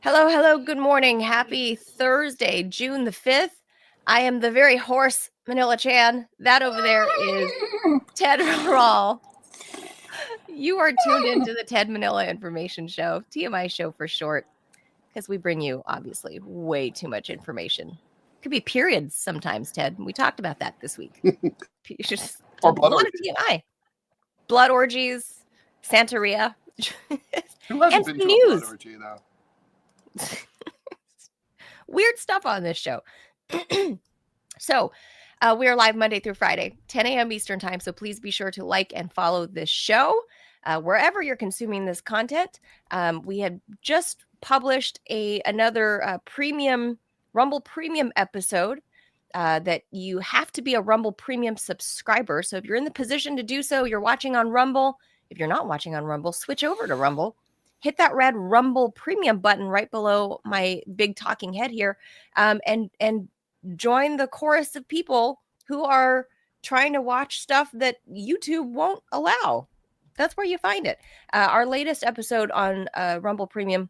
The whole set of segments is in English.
Hello, hello, good morning. Happy Thursday, June the 5th. I am the very hoarse Manila Chan. That over there is Ted Rall. You are tuned into the Ted Manila Information Show, TMI show for short, because we bring you, obviously, way too much information. Could be periods sometimes, Ted. We talked about that this week. Just Or a blood lot of orgies. TMI. Blood orgies, Santeria, Who hasn't and been some to a blood news. orgy, though? Weird stuff on this show. So we are live Monday through Friday, 10 a.m. Eastern time. So please be sure to like and follow this show wherever you're consuming this content. We have just published another premium Rumble Premium episode that you have to be a Rumble Premium subscriber. So if you're in the position to do so, you're watching on Rumble. If you're not watching on Rumble, switch over to Rumble. Hit that red Rumble Premium button right below my big talking head here, and join the chorus of people who are trying to watch stuff that YouTube won't allow. That's where you find it. Our latest episode on Rumble Premium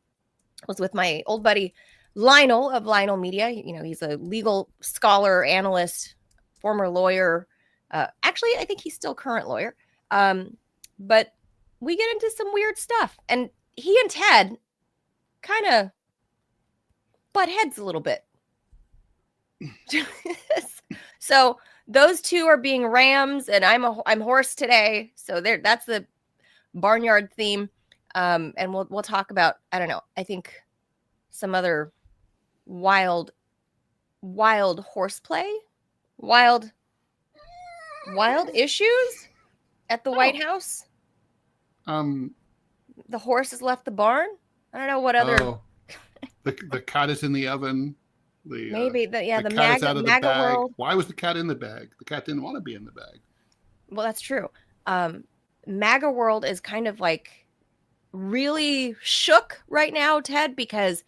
was with my old buddy Lionel of Lionel Media. You know, he's a legal scholar, analyst, former lawyer. Actually, I think he's still current lawyer. But we get into some weird stuff. And he and Ted kind of butt heads a little bit. So those two are being rams, and I'm horse today. So that's the barnyard theme. And we'll talk about, I don't know, I think some other wild horseplay, wild issues at the White House. The horse has left the barn. I don't know what other. Oh, the cat is in the oven. Maybe the cat MAGA, is out of the bag. world. Why was the cat in the bag? The cat didn't want to be in the bag. Well, that's true. MAGA world is kind of like really shook right now, Ted, because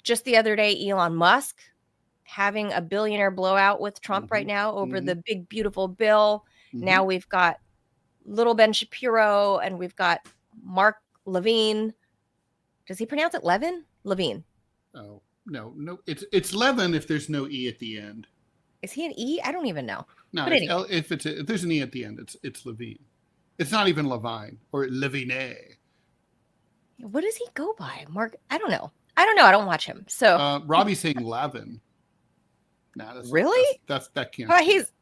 just the other day, Elon Musk having a billionaire blowout with Trump right now over the big, beautiful bill. Now we've got little Ben Shapiro and we've got Mark Levine. Does he pronounce it Levin? Levine. Oh, no. It's Levin if there's no E at the end. Is he an E? I don't even know. No, but anyway. if there's an E at the end, it's Levine. It's not even Levine or Levine. What does he go by? Mark? I don't know. I don't watch him. So Robbie's saying Lavin. Nah, really? That can't. But he's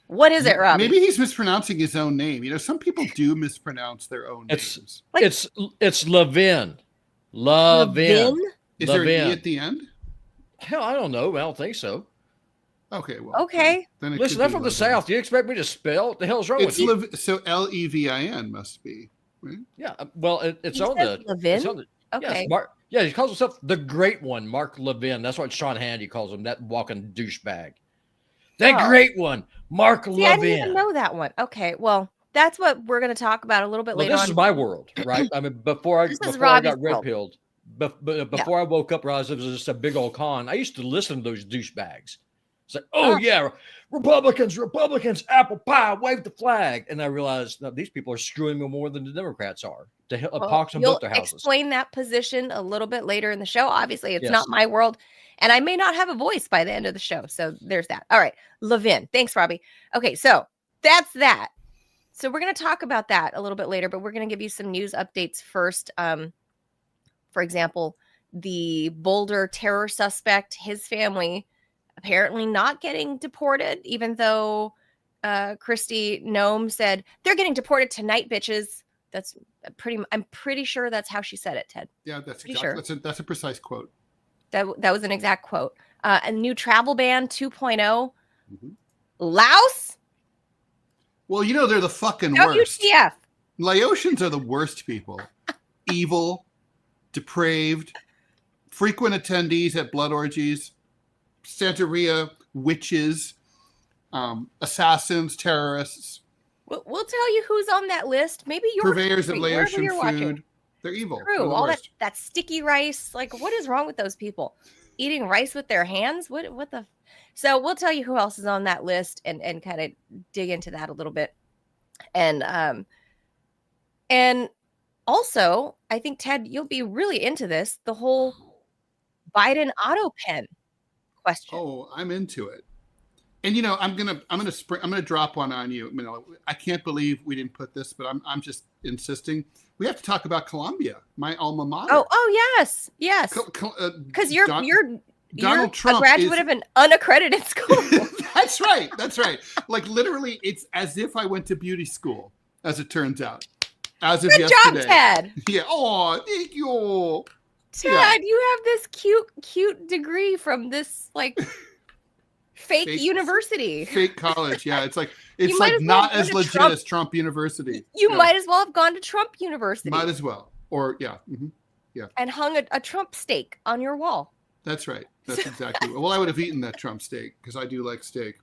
what is it, Robbie? Maybe he's mispronouncing his own name. You know, some people do mispronounce their own names. It's Levin. Levin. Is there an E at the end? Hell, I don't know. I don't think so. Okay, well. Okay. Then listen, I'm from the South. Do you expect me to spell? What the hell's wrong with you? So Levin must be, right? Yeah. Well, it's on the Levin. Okay. Yes, he calls himself the Great One, Mark Levin. That's what Sean Hannity calls him. That walking douchebag. That Great One, Mark Levin. I didn't even know that one. Okay, well, that's what we're going to talk about a little bit later. This is my world, right? I mean, before I got red pilled, before I woke up, realized it was just a big old con. I used to listen to those douchebags. It's like, yeah, Republicans, apple pie, wave the flag. And I realized that these people are screwing me more than the Democrats are. To pox and both their houses. Explain that position a little bit later in the show. Obviously, it's not my world, and I may not have a voice by the end of the show. So there's that. All right, Levin. Thanks, Robbie. Okay, so that's that. So we're going to talk about that a little bit later, but we're going to give you some news updates first. For example, the Boulder terror suspect, his family, apparently not getting deported, even though Kristi Noem said they're getting deported tonight, bitches. I'm pretty sure that's how she said it, Ted. Yeah, that's a precise quote. That was an exact quote. A new travel ban 2.0. Laos? Well, you know they're the fucking worst. WTF. Laotians are the worst people. Evil, depraved, frequent attendees at blood orgies, Santeria, witches, assassins, terrorists. We'll tell you who's on that list. Maybe you're purveyors of Laotian food. Watching. They're evil. True. All that sticky rice. Like, what is wrong with those people? Eating rice with their hands? What the? So we'll tell you who else is on that list and kind of dig into that a little bit. And also, I think, Ted, you'll be really into this. The whole Biden auto pen question. Oh, I'm into it. And I'm gonna drop one on you. I can't believe we didn't put this, but I'm just insisting. We have to talk about Columbia, my alma mater. Oh yes. Because you're Donald Trump a graduate of an unaccredited school. That's right. Like literally, it's as if I went to beauty school, as it turns out. As of Good yesterday. job, Ted. Yeah. Oh, thank you. Ted, you have this cute degree from this like fake university. Fake college. Yeah. It's like not as legit as Trump University. You might as well have gone to Trump University. Might as well. Or yeah. Mm-hmm. Yeah. And hung a Trump steak on your wall. That's right. That's exactly. Well, I would have eaten that Trump steak because I do like steak.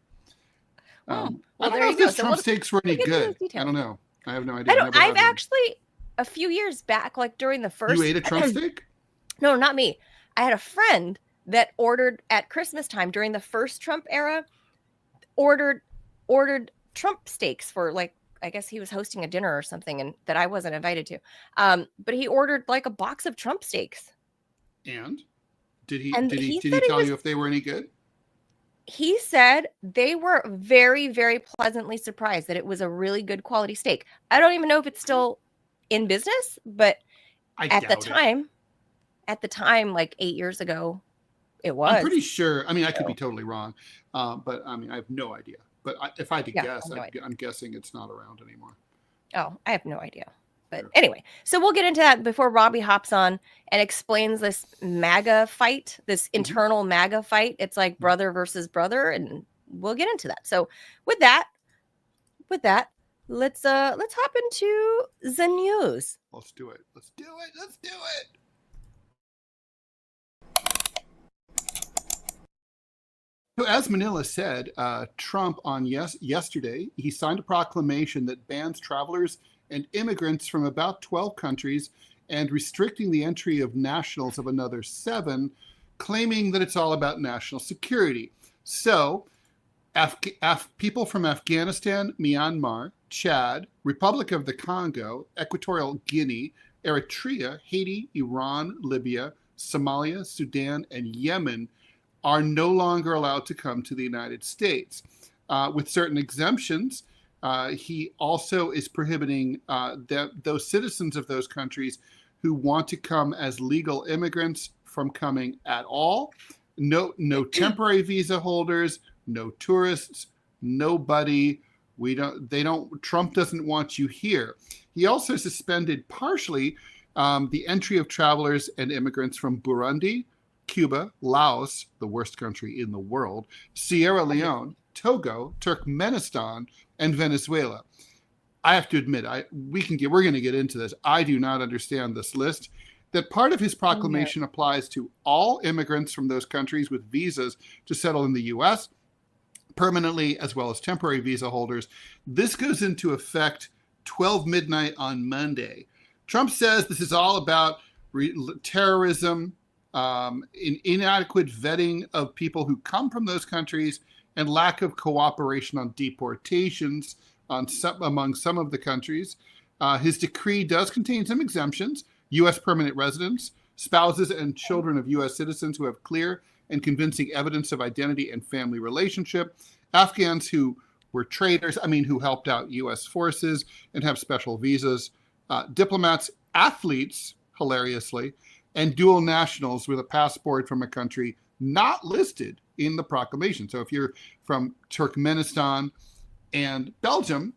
I don't know if those Trump steaks were any good. I don't know. I have no idea. I've actually, a few years back, like during the first. You ate a Trump steak? No, not me. I had a friend that ordered at Christmas time during the first Trump era, ordered Trump steaks for like, I guess he was hosting a dinner or something and that I wasn't invited to. But he ordered like a box of Trump steaks. And did he tell you if they were any good? He said they were very, very pleasantly surprised that it was a really good quality steak. I don't even know if it's still in business, but at the time, like 8 years ago, it was. I'm pretty sure. I mean, I could be totally wrong, but I mean, I have no idea. But if I had to guess, I'm guessing it's not around anymore. Oh, I have no idea. But anyway, so we'll get into that before Robbie hops on and explains this MAGA fight, this internal MAGA fight. It's like brother versus brother, and we'll get into that. So with that, let's hop into the news. Let's do it. So as Manila said, Trump on yesterday, he signed a proclamation that bans travelers and immigrants from about 12 countries and restricting the entry of nationals of another 7, claiming that it's all about national security. So people from Afghanistan, Myanmar, Chad, Republic of the Congo, Equatorial Guinea, Eritrea, Haiti, Iran, Libya, Somalia, Sudan, and Yemen are no longer allowed to come to the United States. With certain exemptions, he also is prohibiting those citizens of those countries who want to come as legal immigrants from coming at all. No temporary visa holders, no tourists, nobody. Trump doesn't want you here. He also suspended partially the entry of travelers and immigrants from Burundi, Cuba, Laos, the worst country in the world, Sierra Leone, Togo, Turkmenistan, and Venezuela. I have to admit, we're going to get into this. I do not understand this list. That part of his proclamation applies to all immigrants from those countries with visas to settle in the U.S. permanently, as well as temporary visa holders. This goes into effect 12 midnight on Monday. Trump says this is all about terrorism, inadequate vetting of people who come from those countries, and lack of cooperation on deportations among some of the countries. His decree does contain some exemptions: U.S. permanent residents, spouses and children of U.S. citizens who have clear and convincing evidence of identity and family relationship, Afghans who were traitors, who helped out U.S. forces and have special visas, diplomats, athletes, hilariously, and dual nationals with a passport from a country not listed in the proclamation. So if you're from Turkmenistan and Belgium,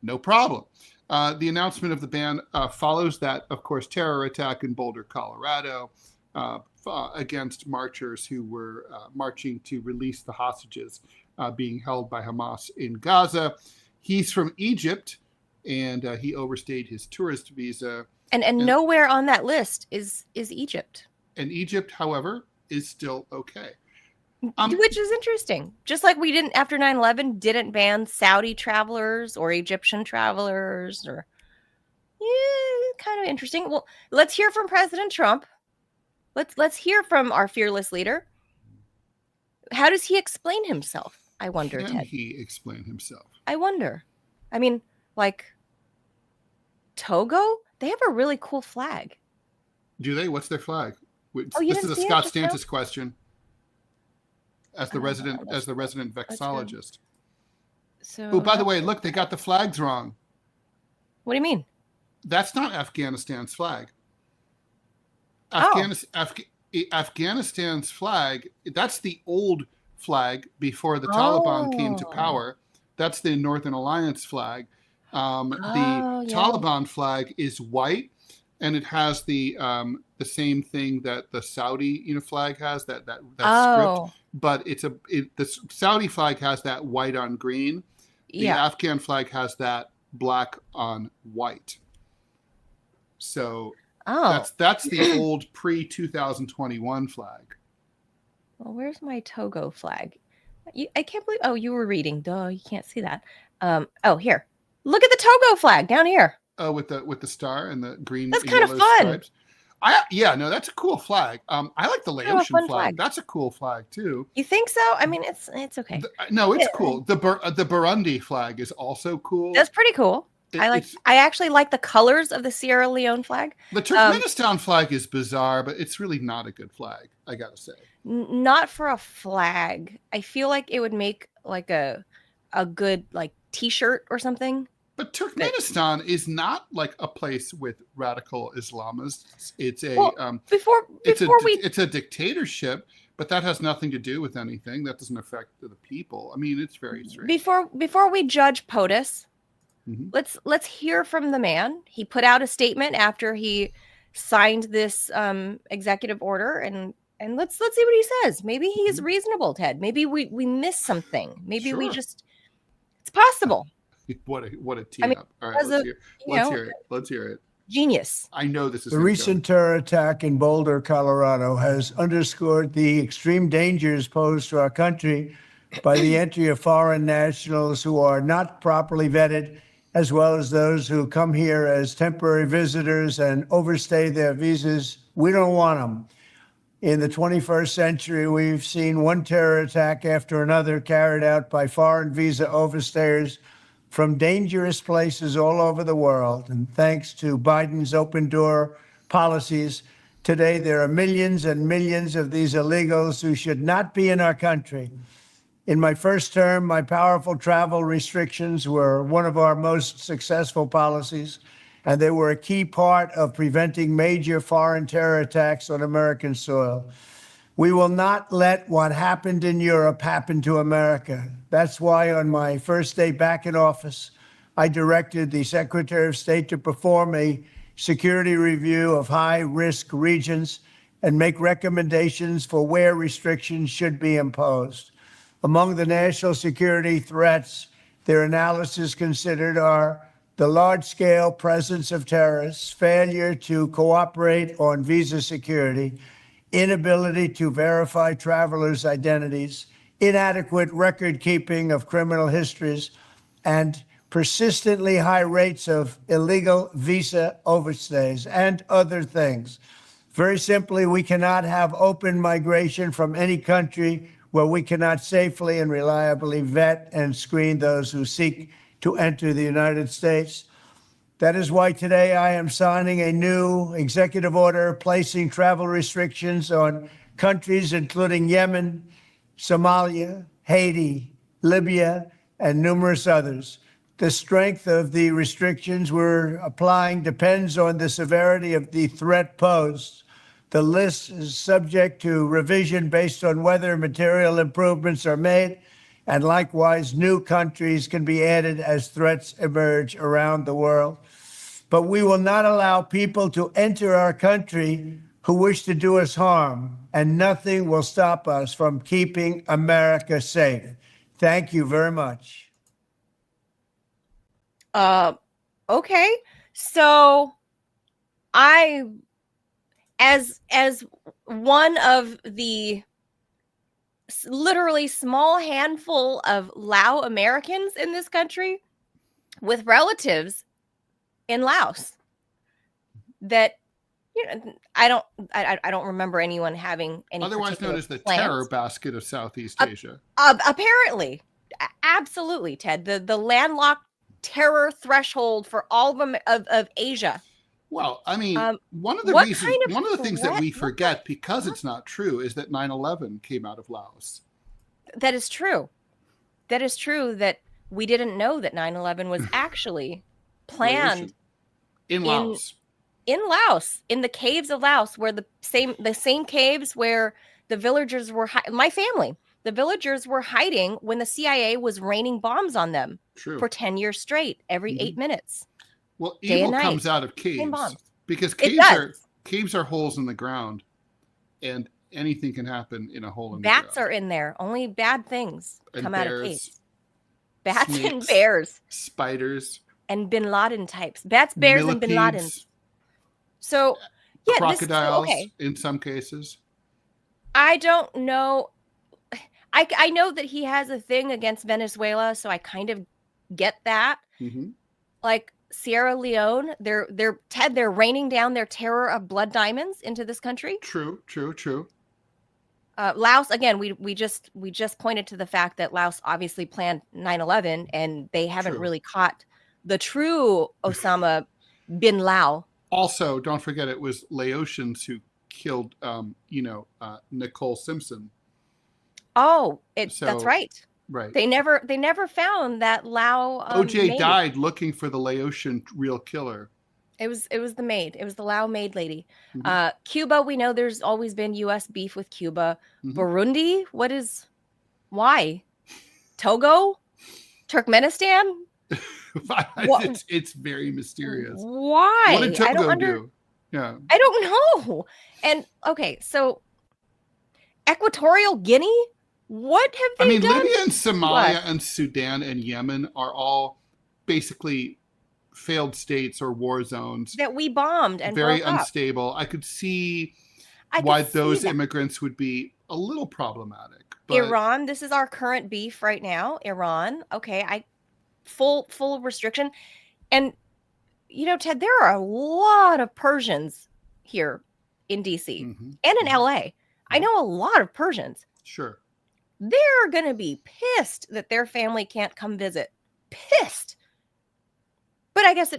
no problem. The announcement of the ban follows that, of course, terror attack in Boulder, Colorado, against marchers who were marching to release the hostages being held by Hamas in Gaza. He's from Egypt, and he overstayed his tourist visa. And nowhere on that list is Egypt. And Egypt, however, is still okay. Which is interesting. Just like we didn't, after 9/11, didn't ban Saudi travelers or Egyptian travelers. Kind of interesting. Well, let's hear from President Trump. Let's hear from our fearless leader. How does he explain himself? I wonder, Ted. Can he explain himself? I wonder. Like Togo, they have a really cool flag. Do they? What's their flag? you This is didn't a see it Scott just now? Stantis question. As the resident vexologist. So, Oh, by the way, look, they got the flags wrong. What do you mean? That's not Afghanistan's flag. Oh. Afghanistan's flag, that's the old flag before the Taliban came to power. That's the Northern Alliance flag. The Taliban flag is white, and it has the same thing that the Saudi flag has, that script. But the Saudi flag has that white on green. The Afghan flag has that black on white. So that's the old pre-2021 flag. Well, where's my Togo flag? I can't believe. Oh, you were reading. Duh, you can't see that. Here. Look at the Togo flag down here. Oh, with the star and the green. That's kind of fun. Stripes. That's a cool flag. I like the Laotian flag. That's a cool flag too. You think so? I mean, it's okay. It's cool. The Burundi flag is also cool. That's pretty cool. I actually like the colors of the Sierra Leone flag. The Turkmenistan flag is bizarre, but it's really not a good flag, I gotta say. Not for a flag. I feel like it would make like a good like T-shirt or something. But Turkmenistan is not like a place with radical Islamists. It's it's a dictatorship, but that has nothing to do with anything. That doesn't affect the people. I mean, it's very strange. Before we judge POTUS, let's hear from the man. He put out a statement after he signed this executive order, and let's see what he says. Maybe he's reasonable, Ted. Maybe we missed something. Maybe we just it's possible. What a team up. All right, let's hear it. Genius. I know this is the recent terror attack in Boulder, Colorado has underscored the extreme dangers posed to our country by the entry of foreign nationals who are not properly vetted, as well as those who come here as temporary visitors and overstay their visas. We don't want them. In the 21st century, we've seen one terror attack after another carried out by foreign visa overstayers from dangerous places all over the world. And thanks to Biden's open door policies, today there are millions and millions of these illegals who should not be in our country. In my first term, my powerful travel restrictions were one of our most successful policies, and they were a key part of preventing major foreign terror attacks on American soil. We will not let what happened in Europe happen to America. That's why on my first day back in office, I directed the Secretary of State to perform a security review of high-risk regions and make recommendations for where restrictions should be imposed. Among the national security threats their analysis considered are the large-scale presence of terrorists, failure to cooperate on visa security, inability to verify travelers' identities, inadequate record keeping of criminal histories, and persistently high rates of illegal visa overstays, and other things. Very simply, we cannot have open migration from any country where we cannot safely and reliably vet and screen those who seek to enter the United States. That is why today I am signing a new executive order placing travel restrictions on countries including Yemen, Somalia, Haiti, Libya, and numerous others. The strength of the restrictions we're applying depends on the severity of the threat posed. The list is subject to revision based on whether material improvements are made, and likewise, new countries can be added as threats emerge around the world. But we will not allow people to enter our country who wish to do us harm, and nothing will stop us from keeping America safe. Thank you very much. Okay. So as one of the literally small handful of Lao Americans in this country with relatives in Laos, that I don't remember anyone having any otherwise known as the plans. Terror basket of Southeast Asia. Apparently, absolutely, Ted, the landlocked terror threshold for all of Asia. Well, I mean, one of the things that we forget because it's not true is that 9/11 came out of Laos. That is true. That is true that we didn't know that 9/11 was actually planned in Laos. In Laos, in the caves of Laos, where the same caves where the villagers were the villagers were hiding when the CIA was raining bombs on them for 10 years straight, every 8 minutes. Well, evil comes out of caves because caves are holes in the ground, and anything can happen in a hole in the ground. Bats are in there. Only bad things come out of caves. Bats, snakes, and bears. Spiders. And Bin Laden types. Bats, bears, and Bin Ladens. So, yeah. Crocodiles in some cases. I don't know. I know that he has a thing against Venezuela, so I kind of get that. Mm-hmm. Like Sierra Leone, they're raining down their terror of blood diamonds into this country. True. Laos, again, we just pointed to the fact that Laos obviously planned 9/11, and they haven't really caught the true Osama bin Laden. Also, don't forget it was Laotians who killed, Nicole Simpson. Oh, that's right. Right. They never found that Lao. OJ died looking for the Laotian real killer. It was the maid. It was the Lao maid lady. Mm-hmm. Cuba, we know there's always been U.S. beef with Cuba. Mm-hmm. Burundi, why? Togo, Turkmenistan. It's very mysterious. Why? What did Togo do? Yeah, I don't know. And okay, so Equatorial Guinea. What have they done? Libya and Somalia and Sudan and Yemen are all basically failed states or war zones that we bombed and very broke unstable. Up. I could see why those immigrants would be a little problematic. But Iran, this is our current beef right now. Iran, okay, full restriction, and Ted, there are a lot of Persians here in DC and in LA. I know a lot of Persians. Sure. They're going to be pissed that their family can't come visit. Pissed. But I guess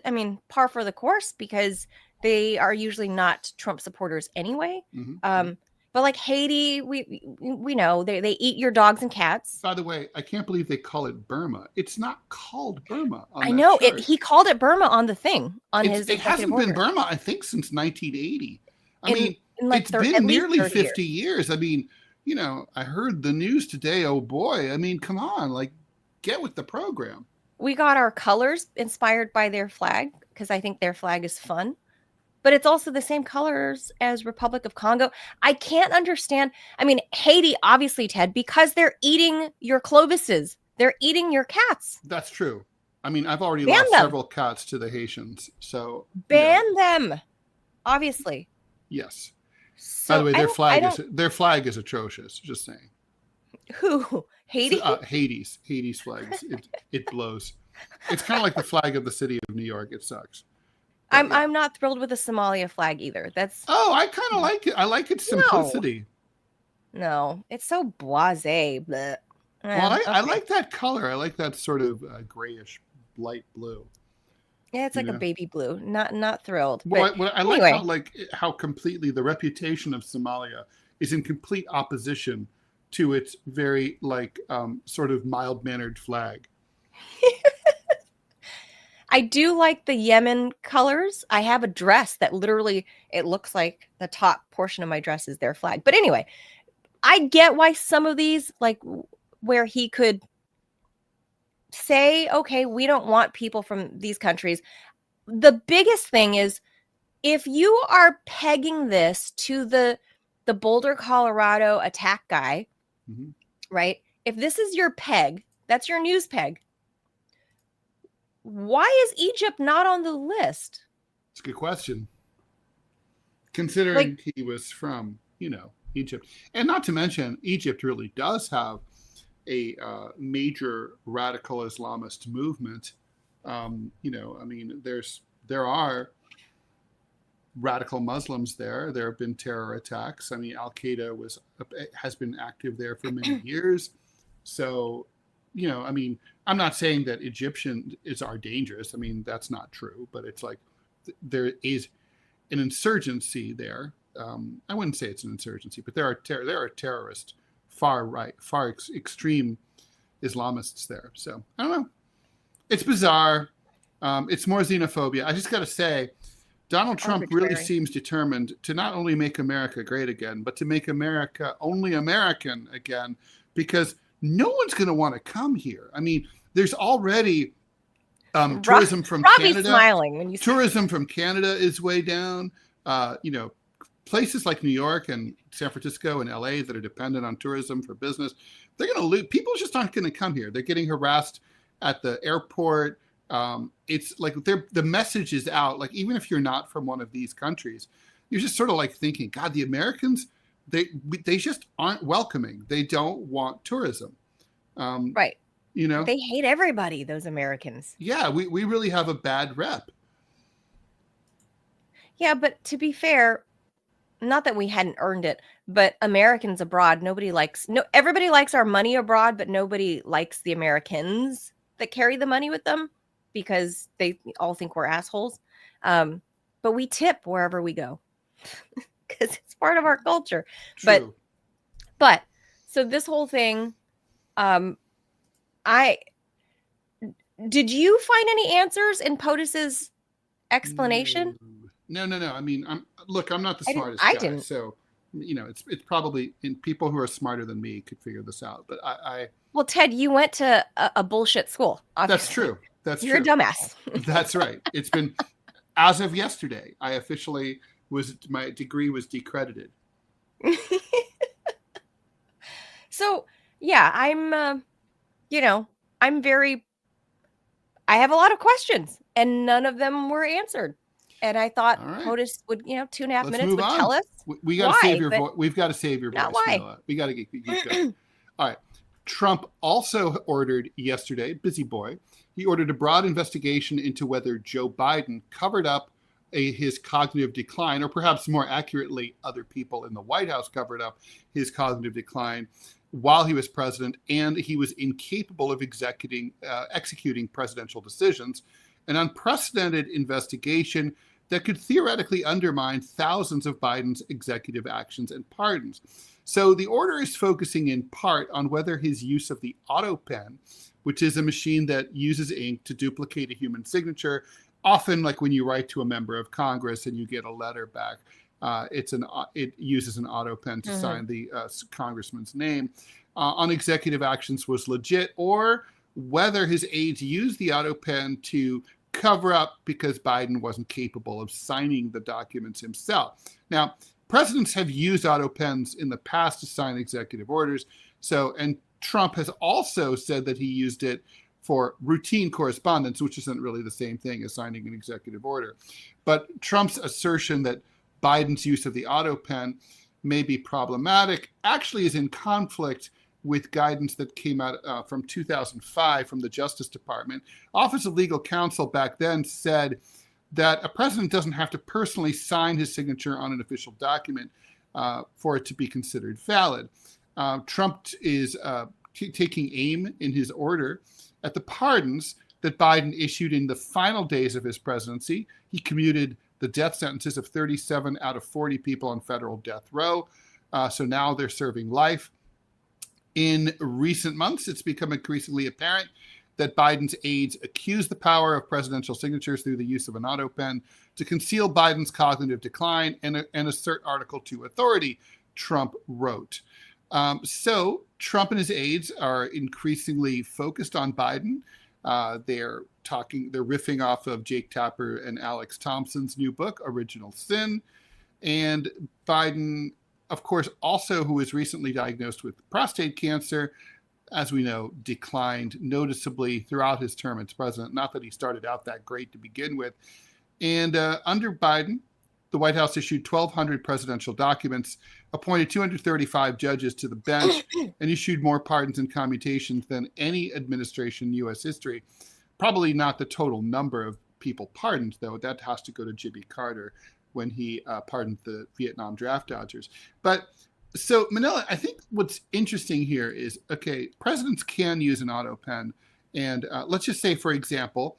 par for the course because they are usually not Trump supporters anyway. Mm-hmm. But like Haiti, we know they eat your dogs and cats. By the way, I can't believe they call it Burma. It's not called Burma. I know it. He called it Burma on the thing It hasn't been Burma, I think, since 1980. It's been at nearly least 50 years. I heard the news today. Oh boy. Come on, get with the program. We got our colors inspired by their flag because I think their flag is fun, but it's also the same colors as Republic of Congo. I can't understand. Haiti, obviously, Ted, because they're eating your Clovises. They're eating your cats. That's true. I've already lost several cats to the Haitians. So ban them. Obviously. Yes. So by the way, their flag is atrocious. Just saying. Who? Haiti? Haiti's flag. It blows. It's kind of like the flag of the city of New York. It sucks. But, I'm not thrilled with the Somalia flag either. I kind of like it. I like its simplicity. No, it's so blasé. Bleh. Well, I like that color. I like that sort of grayish light blue. Yeah, it's like a baby blue. Not thrilled. Well, but I anyway. like how completely the reputation of Somalia is in complete opposition to its very sort of mild-mannered flag. I do like the Yemen colors. I have a dress that literally it looks like the top portion of my dress is their flag. But anyway, I get why some of these where he could say, okay, we don't want people from these countries. The biggest thing is if you are pegging this to the Boulder, Colorado attack guy, right? If this is your peg, that's your news peg. Why is Egypt not on the list? It's a good question. Considering he was from, Egypt. And not to mention, Egypt really does have a major radical Islamist movement. There are radical Muslims there. There have been terror attacks. Al-Qaeda has been active there for many years. So, I'm not saying that Egyptians are dangerous. That's not true. But it's there is an insurgency there. I wouldn't say it's an insurgency, but there are terrorist, far right, extreme Islamists there. So I don't know. It's bizarre. It's more xenophobia. I just got to say, Donald Trump really seems determined to not only make America great again, but to make America only American again, because no one's going to want to come here. I mean, there's already tourism from Canada. Smiling when you tourism from Canada is way down. Places like New York and San Francisco and LA that are dependent on tourism for business, they're going to lose. People just aren't going to come here. They're getting harassed at the airport. It's like the message is out. Like, even if you're not from one of these countries, you're just sort of like thinking, God, the Americans, they just aren't welcoming. They don't want tourism. Right. They hate everybody, those Americans. Yeah, we really have a bad rep. Yeah, but to be fair, not that we hadn't earned it, but Americans abroad, everybody likes our money abroad, but nobody likes the Americans that carry the money with them because they all think we're assholes. But we tip wherever we go because it's part of our culture. True. But so this whole thing, did you find any answers in POTUS's explanation? No. I mean, I'm not the smartest I guy, didn't. so it's probably people who are smarter than me could figure this out. But Well, Ted, you went to a bullshit school. Obviously. That's true. You're a dumbass. That's right. It's been, as of yesterday, my degree was decredited. So yeah, I have a lot of questions, and none of them were answered. And I thought POTUS would, 2.5 minutes would tell us. We got to save your voice. We've got to save your voice. Why? We got to get going. All right. Trump also ordered yesterday, busy boy, he ordered a broad investigation into whether Joe Biden covered up his cognitive decline, or perhaps more accurately, other people in the White House covered up his cognitive decline while he was president, and he was incapable of executing presidential decisions. An unprecedented investigation that could theoretically undermine thousands of Biden's executive actions and pardons. So the order is focusing in part on whether his use of the auto pen, which is a machine that uses ink to duplicate a human signature, often like when you write to a member of Congress and you get a letter back, it uses an auto pen to sign the congressman's name, on executive actions was legit, or whether his aides used the auto pen to cover up because Biden wasn't capable of signing the documents himself. Now, presidents have used auto pens in the past to sign executive orders. And Trump has also said that he used it for routine correspondence, which isn't really the same thing as signing an executive order. But Trump's assertion that Biden's use of the auto pen may be problematic actually is in conflict with guidance that came out from 2005 from the Justice Department. Office of Legal Counsel back then said that a president doesn't have to personally sign his signature on an official document for it to be considered valid. Trump is taking aim in his order at the pardons that Biden issued in the final days of his presidency. He commuted the death sentences of 37 out of 40 people on federal death row. So now they're serving life. In recent months, it's become increasingly apparent that Biden's aides accuse the power of presidential signatures through the use of an auto pen to conceal Biden's cognitive decline and assert Article 2 authority, Trump wrote. So Trump and his aides are increasingly focused on Biden. They're riffing off of Jake Tapper and Alex Thompson's new book, Original Sin. And Biden, of course, also, who was recently diagnosed with prostate cancer, as we know, declined noticeably throughout his term as president. Not that he started out that great to begin with. And under Biden, the White House issued 1,200 presidential documents, appointed 235 judges to the bench, and issued more pardons and commutations than any administration in U.S. history. Probably not the total number of people pardoned, though. That has to go to Jimmy Carter when he pardoned the Vietnam draft dodgers. But so, Manila, I think what's interesting here is, okay, presidents can use an auto pen. And let's just say, for example,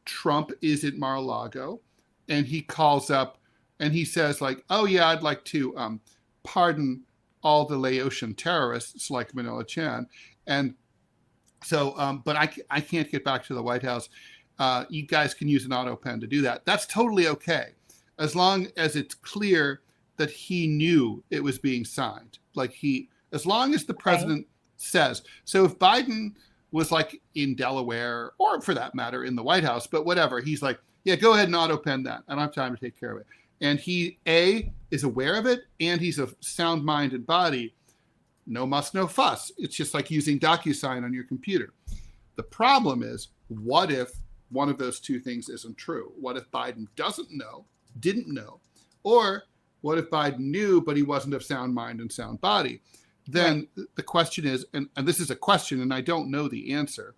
Trump is at Mar-a-Lago. and he calls up and he says like, oh yeah, I'd like to pardon all the Laotian terrorists like Manila Chan. And so, but I can't get back to the White House. You guys can use an auto pen to do that. That's totally okay, as long as it's clear that he knew it was being signed. As long as the president says. So if Biden was like in Delaware, or for that matter, in the White House, but whatever, he's like, yeah, go ahead and auto pen that. I don't have time to take care of it. And he, is aware of it, and he's of sound mind and body. No muss, no fuss. It's just like using DocuSign on your computer. The problem is, what if one of those two things isn't true? What if Biden didn't know? Or what if Biden knew, but he wasn't of sound mind and sound body? Then the question is, and this is a question, and I don't know the answer.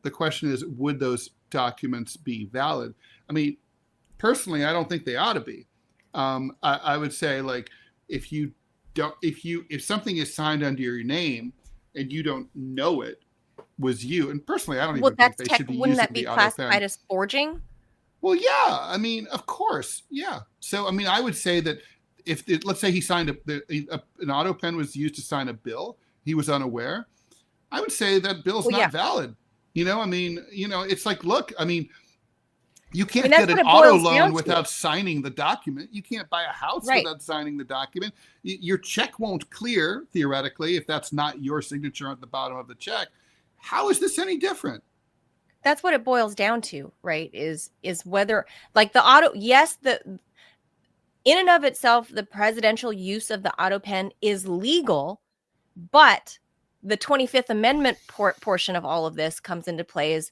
The question is, would those documents be valid? I mean, personally, I don't think they ought to be. I would say, like, if something is signed under your name and you don't know it was you, and personally, I don't even think they should be using the auto pen. Wouldn't that be classified as forging? Well, yeah. I mean, of course, yeah. So, I mean, I would say that let's say he signed an auto pen was used to sign a bill, he was unaware. I would say that bill's not valid. I mean, it's like, look, I mean, you can't get an auto loan without signing the document. You can't buy a house without signing the document. Your check won't clear, theoretically, if that's not your signature at the bottom of the check. How is this any different? That's what it boils down to, right? Is whether, like, the auto, yes, in and of itself, the presidential use of the auto pen is legal, but the 25th Amendment portion of all of this comes into play is,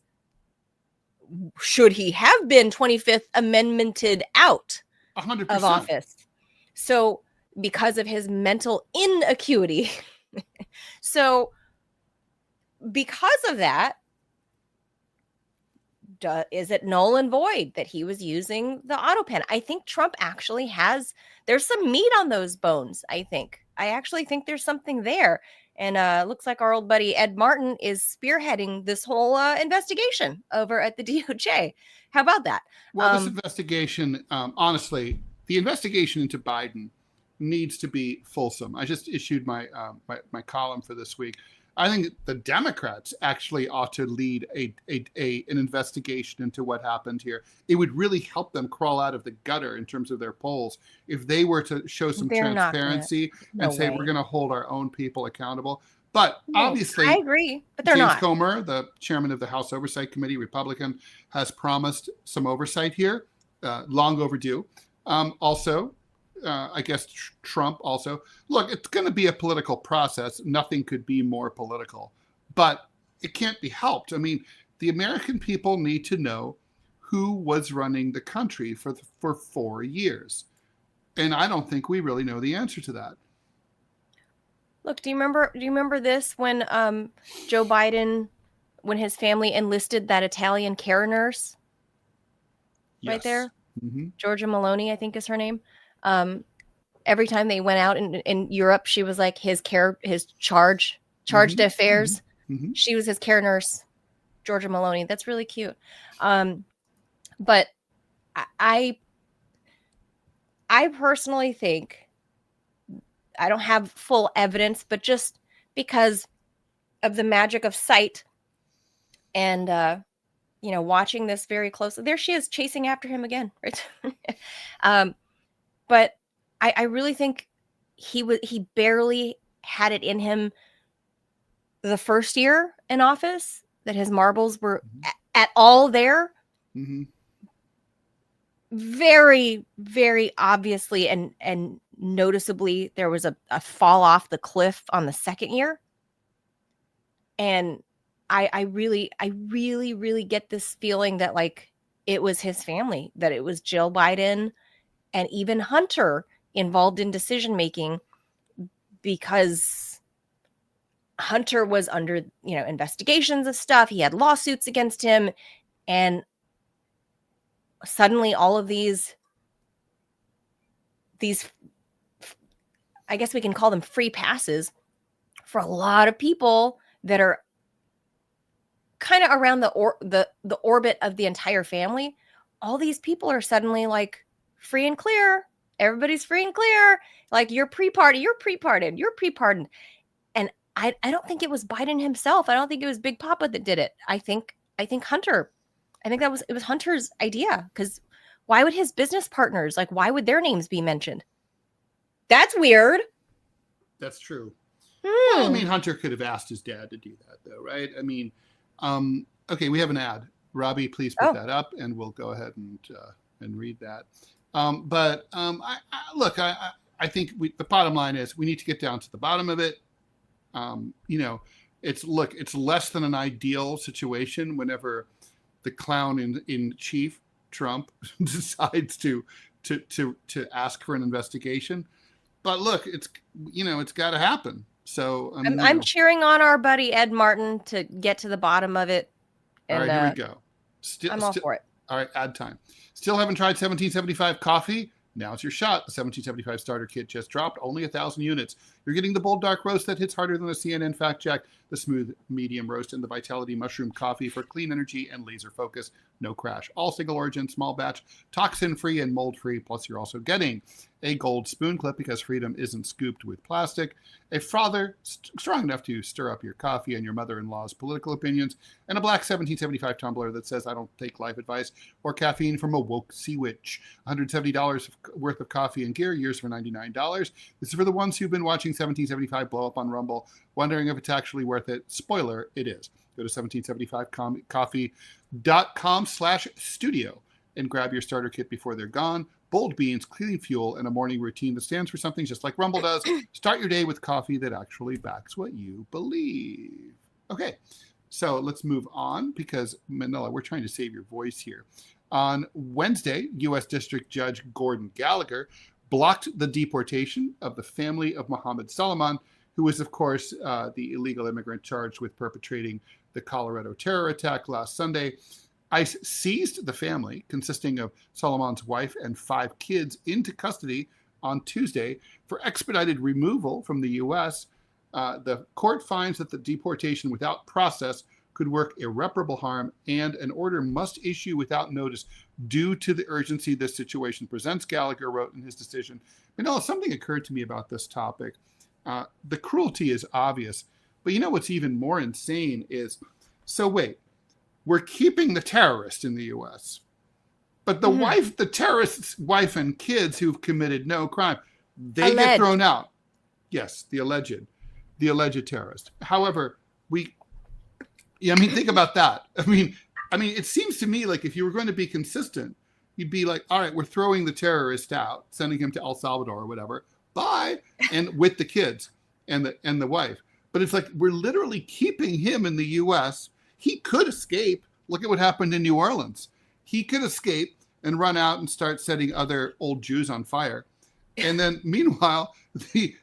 should he have been 25th Amendmented out 100%. of office? So because of his mental inacuity. So because of that, is it null and void that he was using the auto pen? I think Trump actually there's some meat on those bones. I actually think there's something there. And looks like our old buddy Ed Martin is spearheading this whole investigation over at the DOJ. How about that? Well, this investigation, honestly, the investigation into Biden needs to be fulsome. I just issued my column for this week. I think the Democrats actually ought to lead an investigation into what happened here. It would really help them crawl out of the gutter in terms of their polls if they were to show some transparency and say, we're going to hold our own people accountable. But obviously, I agree, but they're James not. Comer, the chairman of the House Oversight Committee, Republican, has promised some oversight here, long overdue. Also, I guess Trump also. Look, it's going to be a political process. Nothing could be more political, but it can't be helped. I mean, the American people need to know who was running the country for 4 years. And I don't think we really know the answer to that. Look, do you remember this when Joe Biden, when his family enlisted that Italian care nurse? Yes. Right there? Mm-hmm. Georgia Maloney, I think is her name. Every time they went out in Europe, she was like his charge d'affaires. Mm-hmm. She was his care nurse, Georgia Maloney. That's really cute. But I personally think, I don't have full evidence, but just because of the magic of sight and watching this very closely, there she is chasing after him again, right? But I really think he barely had it in him the first year in office, that his marbles were at all there. Mm-hmm. Very, very obviously and noticeably, there was a fall off the cliff on the second year. And I really, really get this feeling that, like, it was his family, that it was Jill Biden and even Hunter involved in decision making, because Hunter was under, investigations of stuff. He had lawsuits against him. And suddenly all of these, I guess we can call them free passes for a lot of people that are kind of around the orbit of the entire family, all these people are suddenly like free and clear. Everybody's free and clear. Like you're pre-pardoned. And I don't think it was Biden himself. I don't think it was Big Papa that did it. I think Hunter. I think it was Hunter's idea, because why would his business partners, like, why would their names be mentioned? That's weird. That's true. Well, I mean, Hunter could have asked his dad to do that, though, right? I mean, okay, we have an ad. Robbie, please put that up, and we'll go ahead and read that. I think the bottom line is we need to get down to the bottom of it. It's less than an ideal situation whenever the clown in chief, Trump, decides to ask for an investigation. But look, it's got to happen. So I'm cheering on our buddy Ed Martin to get to the bottom of it. And, all right, here we go. I'm all for it. All right, ad time. Still haven't tried 1775 coffee? Now it's your shot. The 1775 starter kit just dropped, only 1,000 units. You're getting the bold dark roast that hits harder than a CNN fact check, the smooth medium roast, and the Vitality mushroom coffee for clean energy and laser focus. No crash. All single origin, small batch, toxin free and mold free. Plus, you're also getting a gold spoon clip because freedom isn't scooped with plastic, a frother strong enough to stir up your coffee and your mother-in-law's political opinions, and a black 1775 tumbler that says, "I don't take life advice or caffeine from a woke sea witch." $170 worth of coffee and gear, yours for $99. This is for the ones who've been watching 1775 blow up on Rumble, wondering if it's actually worth it. Spoiler, it is. Go to 1775coffee.com/studio and grab your starter kit before they're gone. Bold beans, clean fuel, and a morning routine that stands for something just like Rumble does. Start your day with coffee that actually backs what you believe. Okay, so let's move on because, Manila, we're trying to save your voice here. On Wednesday, U.S. District Judge Gordon Gallagher blocked the deportation of the family of Mohammed Salman, who was, of course, the illegal immigrant charged with perpetrating the Colorado terror attack last Sunday. ICE seized the family, consisting of Salman's wife and 5 kids, into custody on Tuesday for expedited removal from the U.S. The court finds that the deportation without process could work irreparable harm, and an order must issue without notice due to the urgency this situation presents, Gallagher wrote in his decision. Manila, something occurred to me about this topic. The cruelty is obvious, but you know what's even more insane is, so wait, we're keeping the terrorist in the U.S., but the terrorist's wife and kids who've committed no crime, they get thrown out. Yes, the alleged terrorist. However, think about that. I mean, it seems to me like if you were going to be consistent, you'd be like, all right, we're throwing the terrorist out, sending him to El Salvador or whatever. Bye. And with the kids and the wife. But it's like we're literally keeping him in the U.S. He could escape. Look at what happened in New Orleans. He could escape and run out and start setting other old Jews on fire. And then meanwhile, the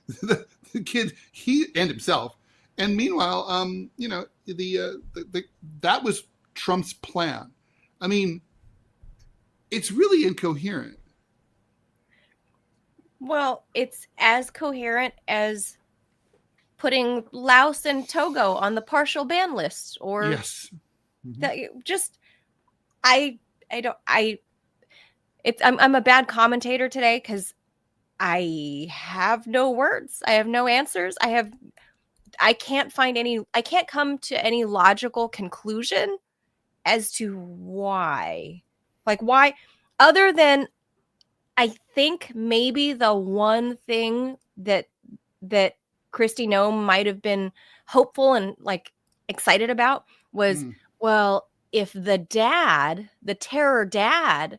kid, he and himself. And meanwhile, that was Trump's plan. I mean, it's really incoherent. Well, it's as coherent as putting Laos and Togo on the partial ban list, or yes, I'm a bad commentator today because I have no words. I have no answers. I can't come to any logical conclusion as to why, other than I think maybe the one thing that Kristi Noem might have been hopeful and excited about was, well, if the terror dad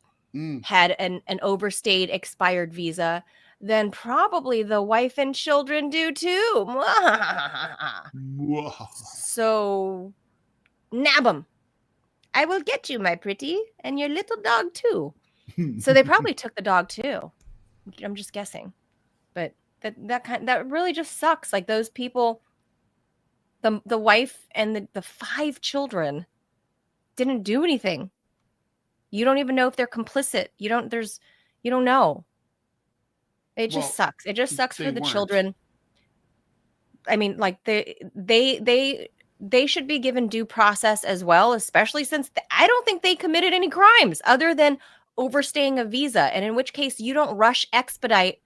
had an overstayed expired visa, then probably the wife and children do too. So nab them. I will get you, my pretty, and your little dog too. So they probably took the dog too. I'm just guessing, but that really just sucks. Like those people, the wife and the 5 children didn't do anything. You don't even know if they're complicit. You don't know. It just sucks. It just sucks for the children. I mean, they they should be given due process as well, especially since I don't think they committed any crimes other than overstaying a visa, and in which case you don't expedite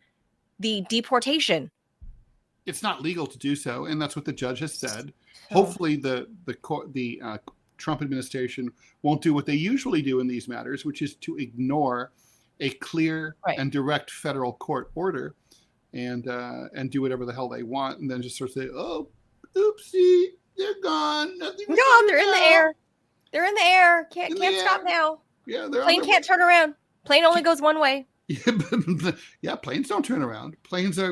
the deportation. It's not legal to do so, and that's what the judge has said. Hopefully, the Trump administration won't do what they usually do in these matters, which is to ignore a clear and direct federal court order, and do whatever the hell they want, and then just sort of say, "Oh, oopsie, they're gone. Nothing. No, they're in the air. They're in the air. Can't stop now. Yeah, plane can't turn around. Plane only goes one way. Yeah, planes don't turn around.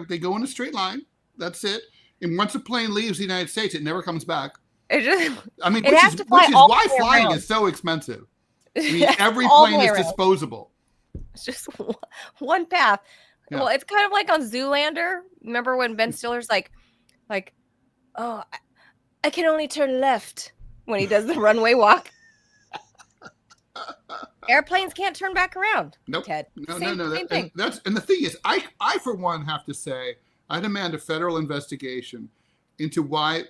They go in a straight line. That's it. And once a plane leaves the United States, it never comes back. Which is why flying is so expensive. I mean, every plane is disposable. It's just one path. Yeah. Well, it's kind of like on Zoolander. Remember when Ben Stiller's like, oh, I can only turn left when he does the runway walk. Airplanes can't turn back around. Nope. Ted. No. Same thing. And the thing is, I for one have to say, I demand a federal investigation into why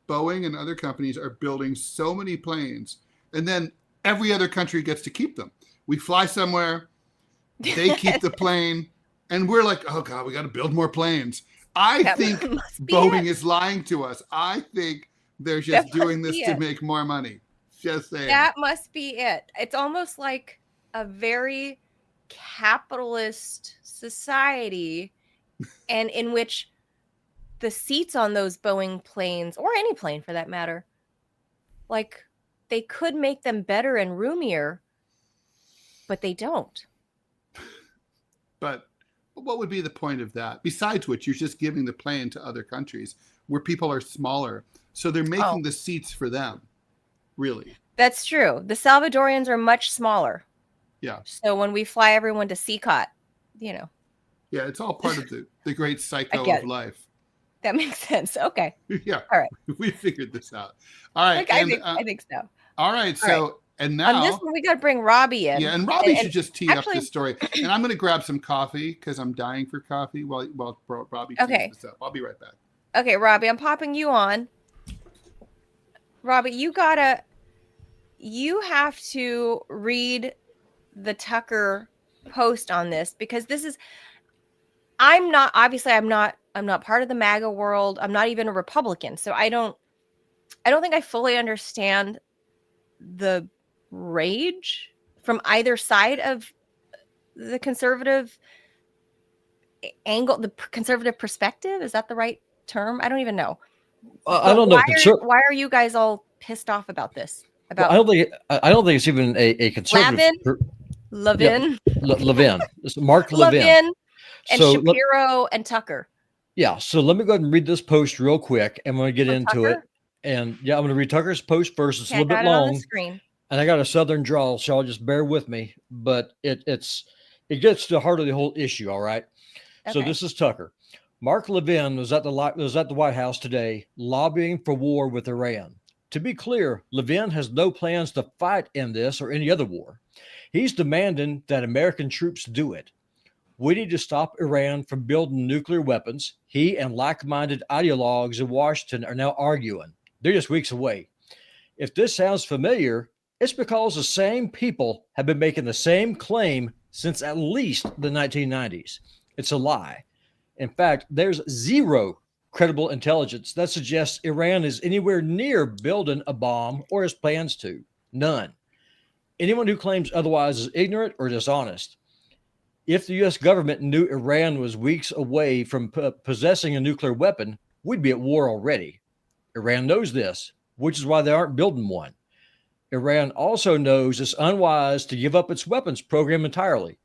Boeing and other companies are building so many planes, and then every other country gets to keep them. We fly somewhere, they keep the plane, and we're like, oh God, we got to build more planes. I think Boeing is lying to us. I think they're just doing this to make more money. Just saying. That must be it. It's almost like a very capitalist society, and in which the seats on those Boeing planes, or any plane for that matter, like they could make them better and roomier, but they don't. But what would be the point of that? Besides which, you're just giving the plane to other countries where people are smaller. So they're making the seats for them, really. That's true. The Salvadorians are much smaller. Yeah. So when we fly everyone to CCOT, Yeah, it's all part of the great cycle of life. That makes sense. Okay. Yeah. All right. We figured this out. All right. I think so. All right. So, and now on this one, we got to bring Robbie in. Yeah, and Robbie should just tee up this story. And I'm going to grab some coffee because I'm dying for coffee while Robbie tees this up. I'll be right back. Okay, Robbie, I'm popping you on. Robbie, you have to read the Tucker post on this, because this is, I'm not part of the MAGA world. I'm not even a Republican. So I don't think I fully understand the rage from either side of the conservative angle, the conservative perspective. Is that the right term? I don't even know. I don't know. Why are you guys all pissed off about this? I don't think it's even a conservative. Levin. It's Mark Levin. And Shapiro and Tucker. Yeah. So let me go ahead and read this post real quick. I'm going to get into it. And I'm going to read Tucker's post first. It's a little bit long. And I got a Southern drawl, so I'll just bear with me. But it gets to the heart of the whole issue. All right. Okay. So this is Tucker. Mark Levin was at the White House today lobbying for war with Iran. To be clear, Levin has no plans to fight in this or any other war. He's demanding that American troops do it. We need to stop Iran from building nuclear weapons. He and like-minded ideologues in Washington are now arguing. They're just weeks away. If this sounds familiar, it's because the same people have been making the same claim since at least the 1990s. It's a lie. In fact, there's zero credible intelligence that suggests Iran is anywhere near building a bomb or has plans to. None. Anyone who claims otherwise is ignorant or dishonest. If the U.S. government knew Iran was weeks away from possessing a nuclear weapon, we'd be at war already. Iran knows this, which is why they aren't building one. Iran also knows it's unwise to give up its weapons program entirely.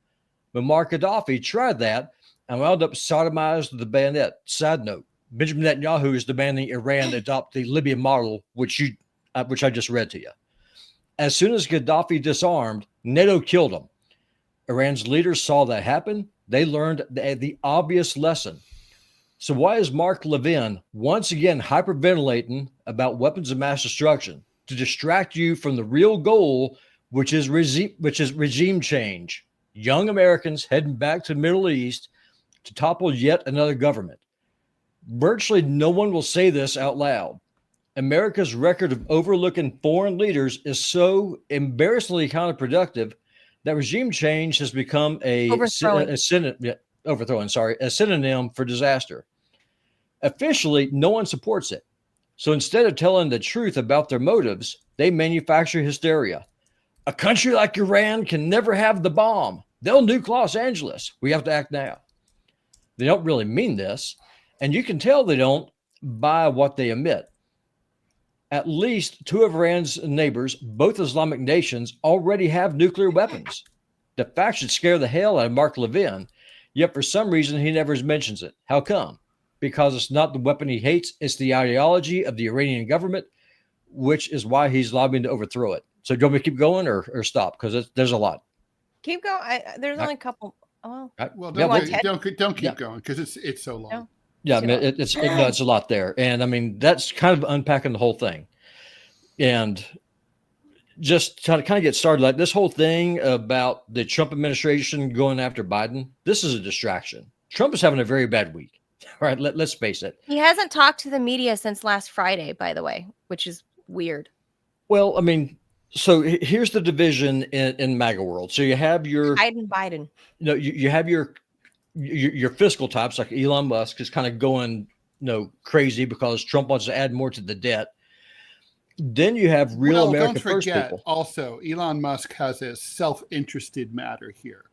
Muammar Gaddafi tried that and wound up sodomized with the bayonet. Side note, Benjamin Netanyahu is demanding Iran adopt the Libya model, which I just read to you. As soon as Gaddafi disarmed, NATO killed him. Iran's leaders saw that happen. They learned the obvious lesson. So why is Mark Levin once again hyperventilating about weapons of mass destruction? To distract you from the real goal, which is regime change. Young Americans heading back to the Middle East to topple yet another government. Virtually no one will say this out loud. America's record of overlooking foreign leaders is so embarrassingly counterproductive that regime change has become a synonym for disaster. Officially, no one supports it. So instead of telling the truth about their motives, they manufacture hysteria. A country like Iran can never have the bomb. They'll nuke Los Angeles. We have to act now. They don't really mean this, and you can tell they don't by what they emit. At least two of Iran's neighbors, both Islamic nations, already have nuclear weapons. The fact should scare the hell out of Mark Levin, yet for some reason he never mentions it. How come? Because it's not the weapon he hates, it's the ideology of the Iranian government, which is why he's lobbying to overthrow it. So do you want me to keep going or stop? Because there's a lot. Keep going. There's only a couple. Oh, well, don't keep going because it's so long. No. Yeah, I mean, it's a lot there. And I mean, that's kind of unpacking the whole thing. And just to kind of get started, like this whole thing about the Trump administration going after Biden, this is a distraction. Trump is having a very bad week. All right, let's face it. He hasn't talked to the media since last Friday, by the way, which is weird. Well, I mean, so here's the division in MAGA world. So you have your Biden. You have your fiscal types like Elon Musk is kind of going crazy because Trump wants to add more to the debt. Then you have real America First people. Also, Elon Musk has a self-interested matter here.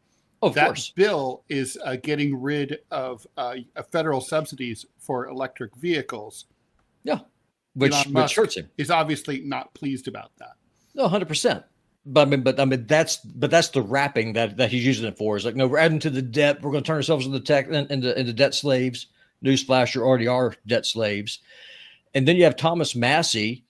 Of course. That bill is getting rid of federal subsidies for electric vehicles. Yeah, which hurts him. Is obviously not pleased about that. No, 100%. But I mean, that's the wrapping that he's using it for. Is like, no, we're adding to the debt. We're going to turn ourselves into debt slaves. Newsflash, you already are debt slaves. And then you have Thomas Massey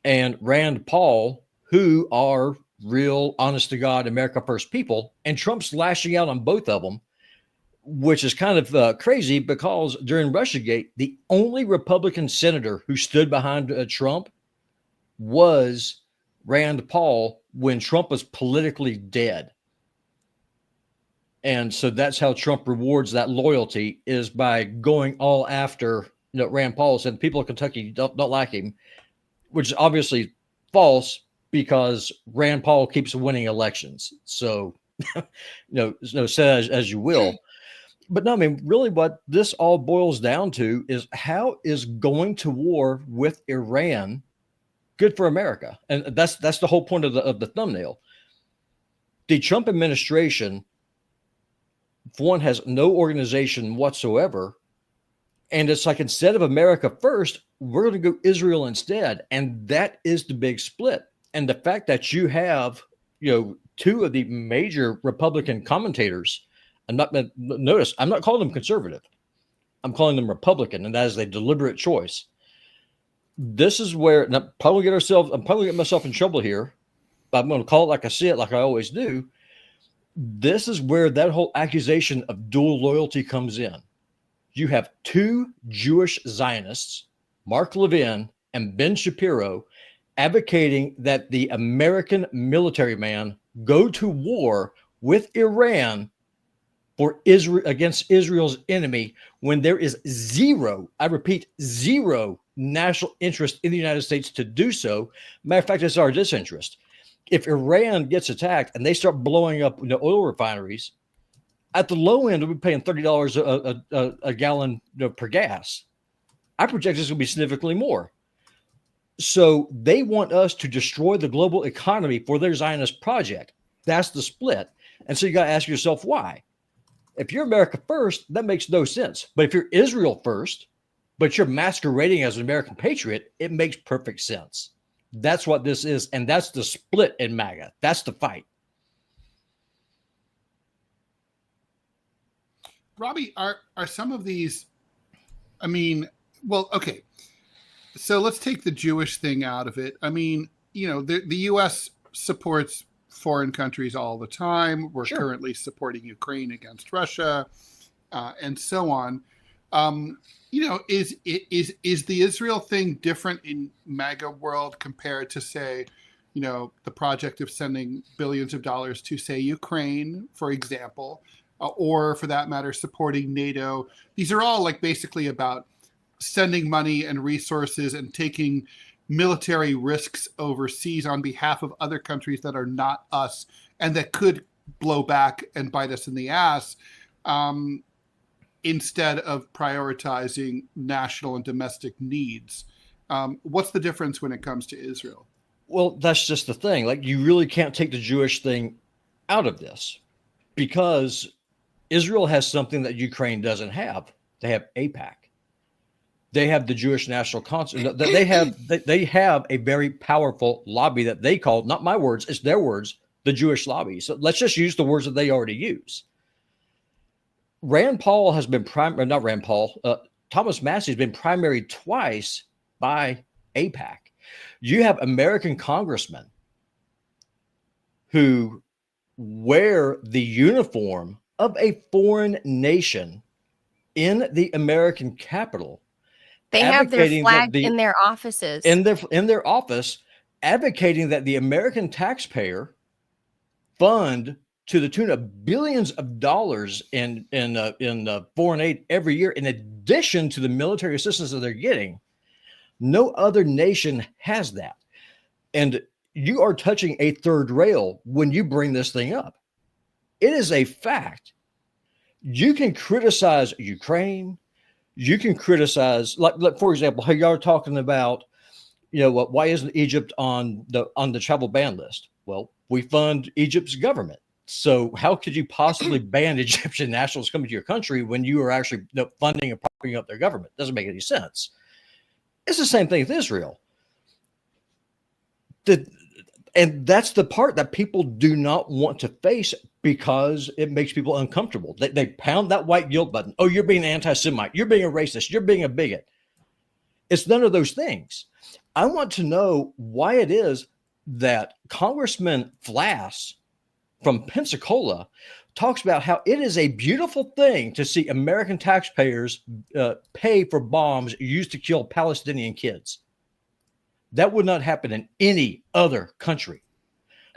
and Rand Paul, who are real, honest to God, America First people. And Trump's lashing out on both of them, which is kind of crazy because during Russiagate, the only Republican senator who stood behind Trump was Rand Paul when Trump was politically dead. And so that's how Trump rewards that loyalty, is by going all after Rand Paul. And people in Kentucky don't like him, which is obviously false because Rand Paul keeps winning elections. So, say as you will. But no, I mean, really what this all boils down to is how is going to war with Iran good for America? And that's the whole point of the thumbnail. The Trump administration, for one, has no organization whatsoever. And it's like, instead of America first, we're going to go Israel instead. And that is the big split. And the fact that you have, two of the major Republican commentators, I'm not calling them conservative. I'm calling them Republican, and that is a deliberate choice. This is where I'm probably getting myself in trouble here, but I'm going to call it like I see it, like I always do. This is where that whole accusation of dual loyalty comes in. You have two Jewish Zionists, Mark Levin and Ben Shapiro, advocating that the American military man go to war with Iran for Israel against Israel's enemy when there is zero, I repeat, zero national interest in the United States to do so. Matter of fact, it's our disinterest. If Iran gets attacked and they start blowing up oil refineries, at the low end, we'll be paying $30 a gallon per gas. I project this will be significantly more. So they want us to destroy the global economy for their Zionist project. That's the split. And so you got to ask yourself why. If you're America first, that makes no sense. But if you're Israel first, but you're masquerading as an American patriot, it makes perfect sense. That's what this is. And that's the split in MAGA. That's the fight. Robbie, are some of these, okay. So let's take the Jewish thing out of it. I mean, the U.S. supports foreign countries all the time. We're currently supporting Ukraine against Russia, and so on. Is the Israel thing different in MAGA world compared to, say, the project of sending billions of dollars to, say, Ukraine, for example, or for that matter, supporting NATO? These are all basically about sending money and resources and taking military risks overseas on behalf of other countries that are not us and that could blow back and bite us in the ass, instead of prioritizing national and domestic needs. What's the difference when it comes to Israel? Well, that's just the thing. Like, you really can't take the Jewish thing out of this, because Israel has something that Ukraine doesn't have. They have AIPAC. They have the Jewish National Council. They have a very powerful lobby that they call, not my words, it's their words, the Jewish lobby. So let's just use the words that they already use. Rand Paul has been Thomas Massey has been primaried twice by AIPAC. You have American congressmen who wear the uniform of a foreign nation in the American Capitol. They have their flag in their offices. In their office, advocating that the American taxpayer fund to the tune of billions of dollars in foreign aid every year, in addition to the military assistance that they're getting. No other nation has that. And you are touching a third rail when you bring this thing up. It is a fact. You can criticize Ukraine. You can criticize, like for example, how y'all are talking about, why isn't Egypt on the travel ban list? Well, we fund Egypt's government. So how could you possibly ban Egyptian nationals coming to your country when you are actually funding and propping up their government? Doesn't make any sense. It's the same thing with Israel. And that's the part that people do not want to face, because it makes people uncomfortable. They pound that white guilt button. Oh, you're being an anti-Semite. You're being a racist. You're being a bigot. It's none of those things. I want to know why it is that Congressman Flass from Pensacola talks about how it is a beautiful thing to see American taxpayers pay for bombs used to kill Palestinian kids. That would not happen in any other country.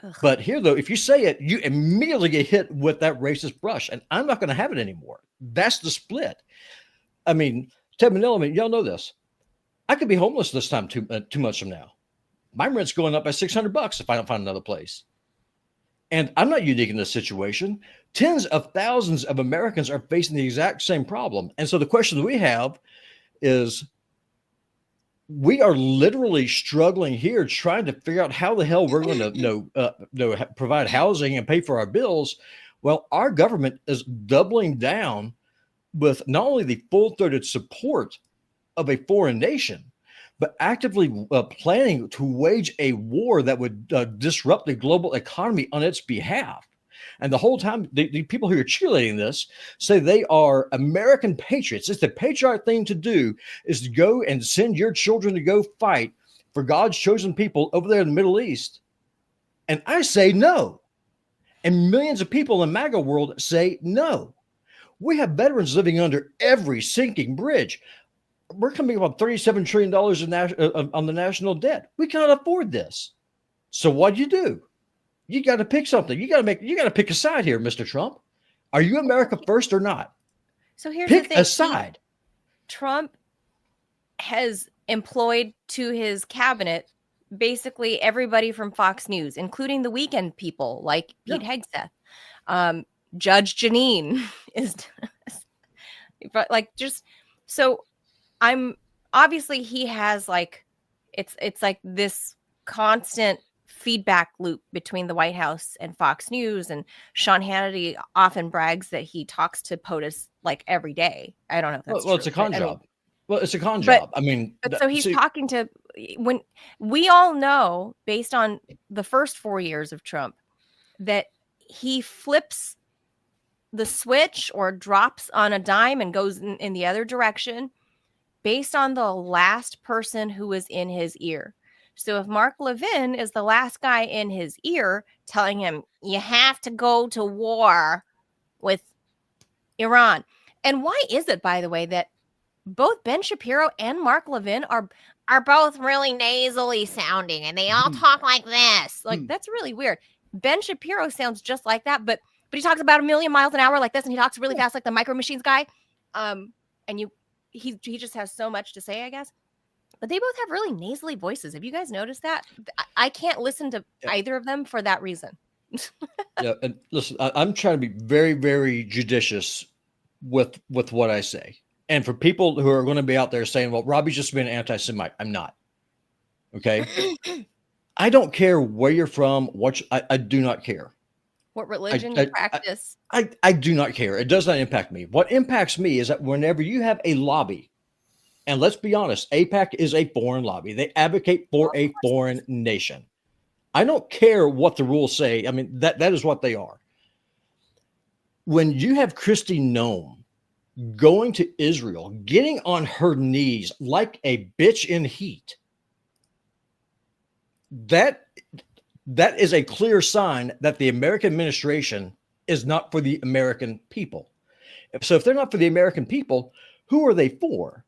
Ugh. But here, though, if you say it, you immediately get hit with that racist brush, and I'm not going to have it anymore. That's the split. I mean, Ted Manila, y'all know this. I could be homeless this time 2 months from now. My rent's going up by $600 if I don't find another place. And I'm not unique in this situation. Tens of thousands of Americans are facing the exact same problem. And so the question we have is, we are literally struggling here trying to figure out how the hell we're going to provide housing and pay for our bills. Well, our government is doubling down with not only the full-throated support of a foreign nation, but actively planning to wage a war that would disrupt the global economy on its behalf. And the whole time, the people who are cheerleading this say they are American patriots. It's the patriotic thing to do, is to go and send your children to go fight for God's chosen people over there in the Middle East. And I say no. And millions of people in the MAGA world say no. We have veterans living under every sinking bridge. We're coming up on $37 trillion on the national debt. We cannot afford this. So what do? You got to pick something. You got to pick a side here, Mr. Trump. Are you America first or not? So here's pick the thing. a side. Trump has employed to his cabinet basically everybody from Fox News, including the weekend people like Pete Hegseth. Judge Janine is like, just so I'm obviously he has like it's like this constant feedback loop between the White House and Fox News, and Sean Hannity often brags that he talks to POTUS like every day. I don't know if that's true. It's a con job. It's a con job. But so he's talking to, when we all know, based on the first 4 years of Trump, that he flips the switch or drops on a dime and goes in the other direction based on the last person who was in his ear. So if Mark Levin is the last guy in his ear telling him, you have to go to war with Iran. And why is it, by the way, that both Ben Shapiro and Mark Levin are both really nasally sounding, and they all talk like this? Like, that's really weird. Ben Shapiro sounds just like that, but he talks about 1,000,000 miles an hour like this, and he talks really fast like the Micro Machines guy. And he just has so much to say, I guess. But they both have really nasally voices. Have you guys noticed that? I can't listen to either of them for that reason. Yeah, and listen, I'm trying to be very, very judicious with what I say. And for people who are going to be out there saying, well, Robbie's just been anti-Semite, I'm not. Okay? I don't care where you're from, I do not care. What religion you practice. I do not care. It does not impact me. What impacts me is that whenever you have a lobby, and let's be honest, AIPAC is a foreign lobby. They advocate for a foreign nation. I don't care what the rules say. I mean, that is what they are. When you have Kristi Noem going to Israel, getting on her knees like a bitch in heat, that is a clear sign that the American administration is not for the American people. So if they're not for the American people, who are they for?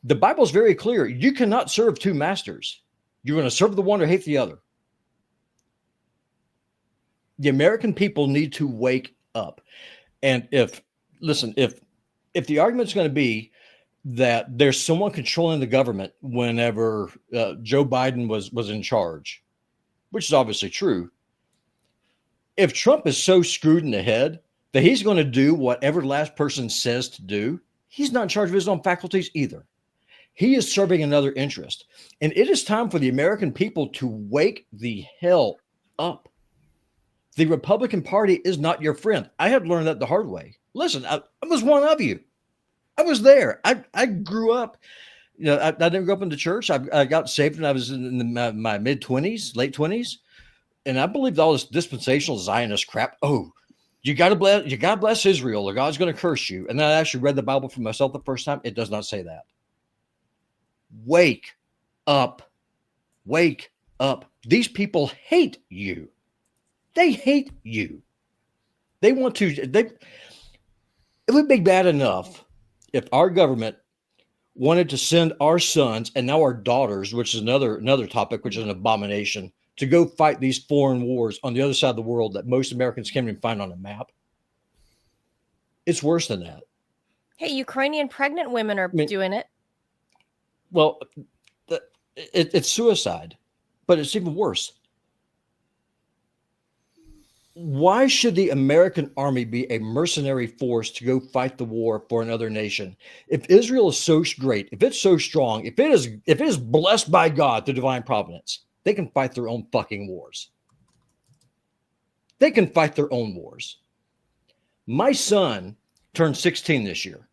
The Bible is very clear. You cannot serve two masters. You're going to serve the one or hate the other. The American people need to wake up. And if the argument is going to be that there's someone controlling the government whenever Joe Biden was in charge, which is obviously true. If Trump is so screwed in the head that he's going to do whatever the last person says to do, he's not in charge of his own faculties either. He is serving another interest. And it is time for the American people to wake the hell up. The Republican Party is not your friend. I had learned that the hard way. Listen, I was one of you. I was there. I grew up, I didn't grow up in the church. I got saved when I was in my mid-20s, late 20s. And I believed all this dispensational Zionist crap. Oh, you got to bless Israel or God's going to curse you. And then I actually read the Bible for myself the first time. It does not say that. Wake up. Wake up. These people hate you. They hate you. They want to. It would be bad enough if our government wanted to send our sons and now our daughters, which is another topic, which is an abomination, to go fight these foreign wars on the other side of the world that most Americans can't even find on a map. It's worse than that. Hey, Ukrainian pregnant women are doing it. Well, it's suicide, but it's even worse. Why should the American army be a mercenary force to go fight the war for another nation? If Israel is so great, if it's so strong, if it is blessed by God, the divine providence, they can fight their own fucking wars. They can fight their own wars. My son turned 16 this year.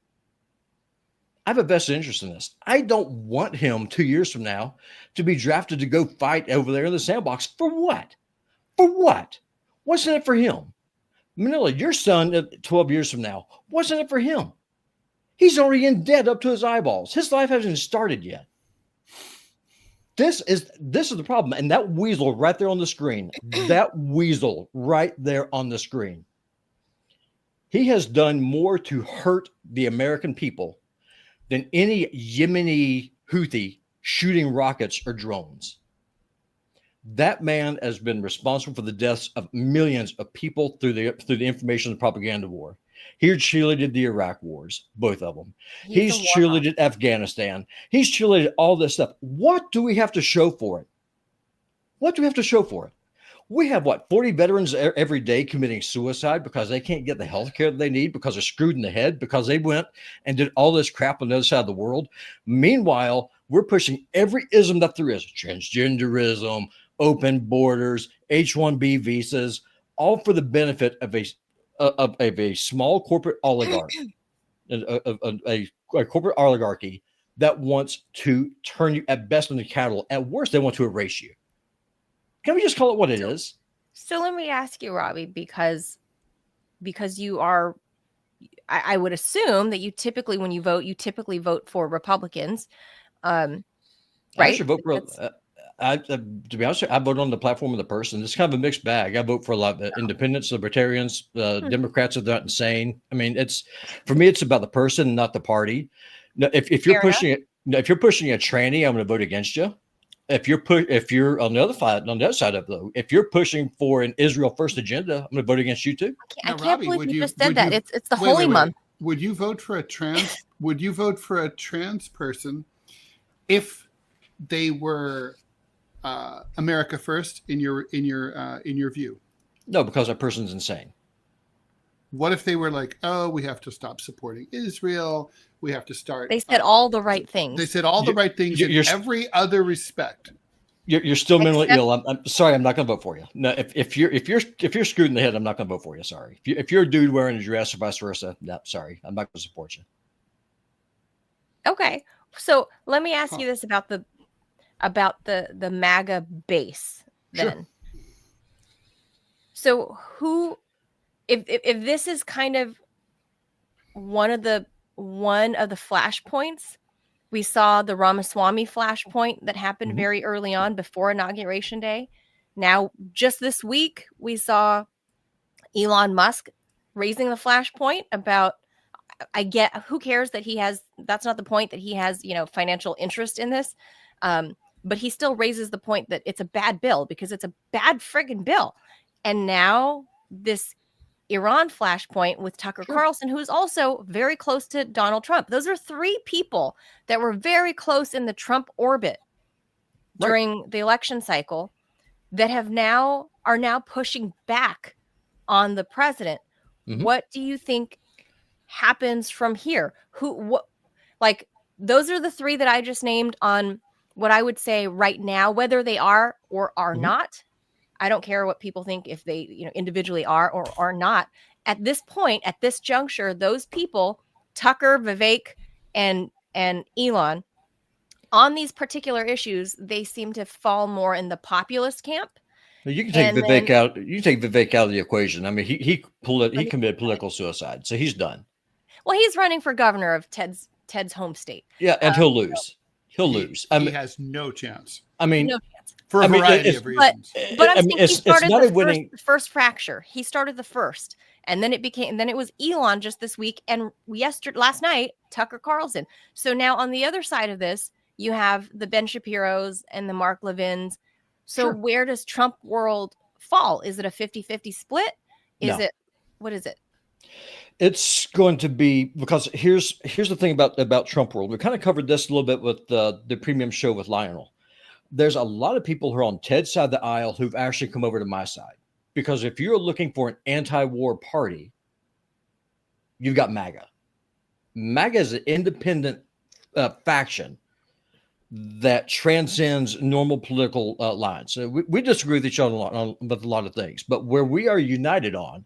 I have a vested interest in this. I don't want him 2 years from now to be drafted to go fight over there in the sandbox. For what? For what? What's in it for him? Manila, your son 12 years from now, what's in it for him? He's already in debt up to his eyeballs. His life hasn't started yet. This is the problem. And that weasel right there on the screen, that weasel right there on the screen, he has done more to hurt the American people than any Yemeni Houthi shooting rockets or drones. That man has been responsible for the deaths of millions of people through the information and propaganda war. He cheerleaded the Iraq wars, both of them. He's cheerleaded Afghanistan. He's cheerleaded all this stuff. What do we have to show for it? What do we have to show for it? We have 40 veterans every day committing suicide because they can't get the health care that they need, because they're screwed in the head, because they went and did all this crap on the other side of the world. Meanwhile, we're pushing every ism that there is: transgenderism, open borders, H-1B visas, all for the benefit of a small corporate oligarch, a corporate oligarchy that wants to turn you at best into cattle. At worst, they want to erase you. Can we just call it what it is? So let me ask you, Robbie, because you are, I would assume that you typically, when you vote for Republicans, right? I should vote for. To be honest, I vote on the platform of the person. It's kind of a mixed bag. I vote for a lot of independents, libertarians, Democrats are not insane. I mean, for me, it's about the person, not the party. Now, if you're pushing a tranny, I'm going to vote against you. If you're on the other side of it, though, if you're pushing for an Israel first agenda, I'm going to vote against you too. I can't believe you just said that. It's the holy month. would you vote for a trans person if they were America first in your view? No, because that person's insane. What if they were like, oh, we have to stop supporting Israel. We have to start. They said all the right things. They said all the right things in every other respect. You're still mentally ill. I'm sorry. I'm not going to vote for you. No, if you're screwed in the head, I'm not going to vote for you. Sorry. If you're a dude wearing a dress or vice versa, no, sorry, I'm not going to support you. Okay, so let me ask you this about the MAGA base then. Sure. So who, if this is kind of one of the flashpoints, we saw the Ramaswamy flashpoint that happened very early on before Inauguration Day. Now, just this week, we saw Elon Musk raising the flashpoint about, who cares that that's not the point, that he has, financial interest in this. But he still raises the point that it's a bad bill because it's a bad friggin' bill. And now this Iran flashpoint with Tucker Carlson, who is also very close to Donald Trump. Those are three people that were very close in the Trump orbit during the election cycle that are now pushing back on the president. What do you think happens from here? Those are the three that I just named on what I would say right now, whether they are or are not. I don't care what people think if they, individually are or are not. At this point, at this juncture, those people, Tucker, Vivek, and Elon, on these particular issues, they seem to fall more in the populist camp. You can take Vivek out. You can take Vivek out of the equation. I mean, he committed political suicide, so he's done. Well, he's running for governor of Ted's home state. Yeah, and he'll lose. He'll lose. He has no chance. I mean, no chance. For a variety of reasons. But I'm saying he started the first fracture. He started the first, and then it was Elon just this week, and last night, Tucker Carlson. So now on the other side of this, you have the Ben Shapiro's and the Mark Levins. So where does Trump world fall? Is it a 50-50 split? What is it? It's going to be, because here's the thing about Trump world. We kind of covered this a little bit with the premium show with Lionel. There's a lot of people who are on Ted's side of the aisle who've actually come over to my side. Because if you're looking for an anti-war party, you've got MAGA. MAGA is an independent faction that transcends normal political lines. So we disagree with each other with a lot of things. But where we are united on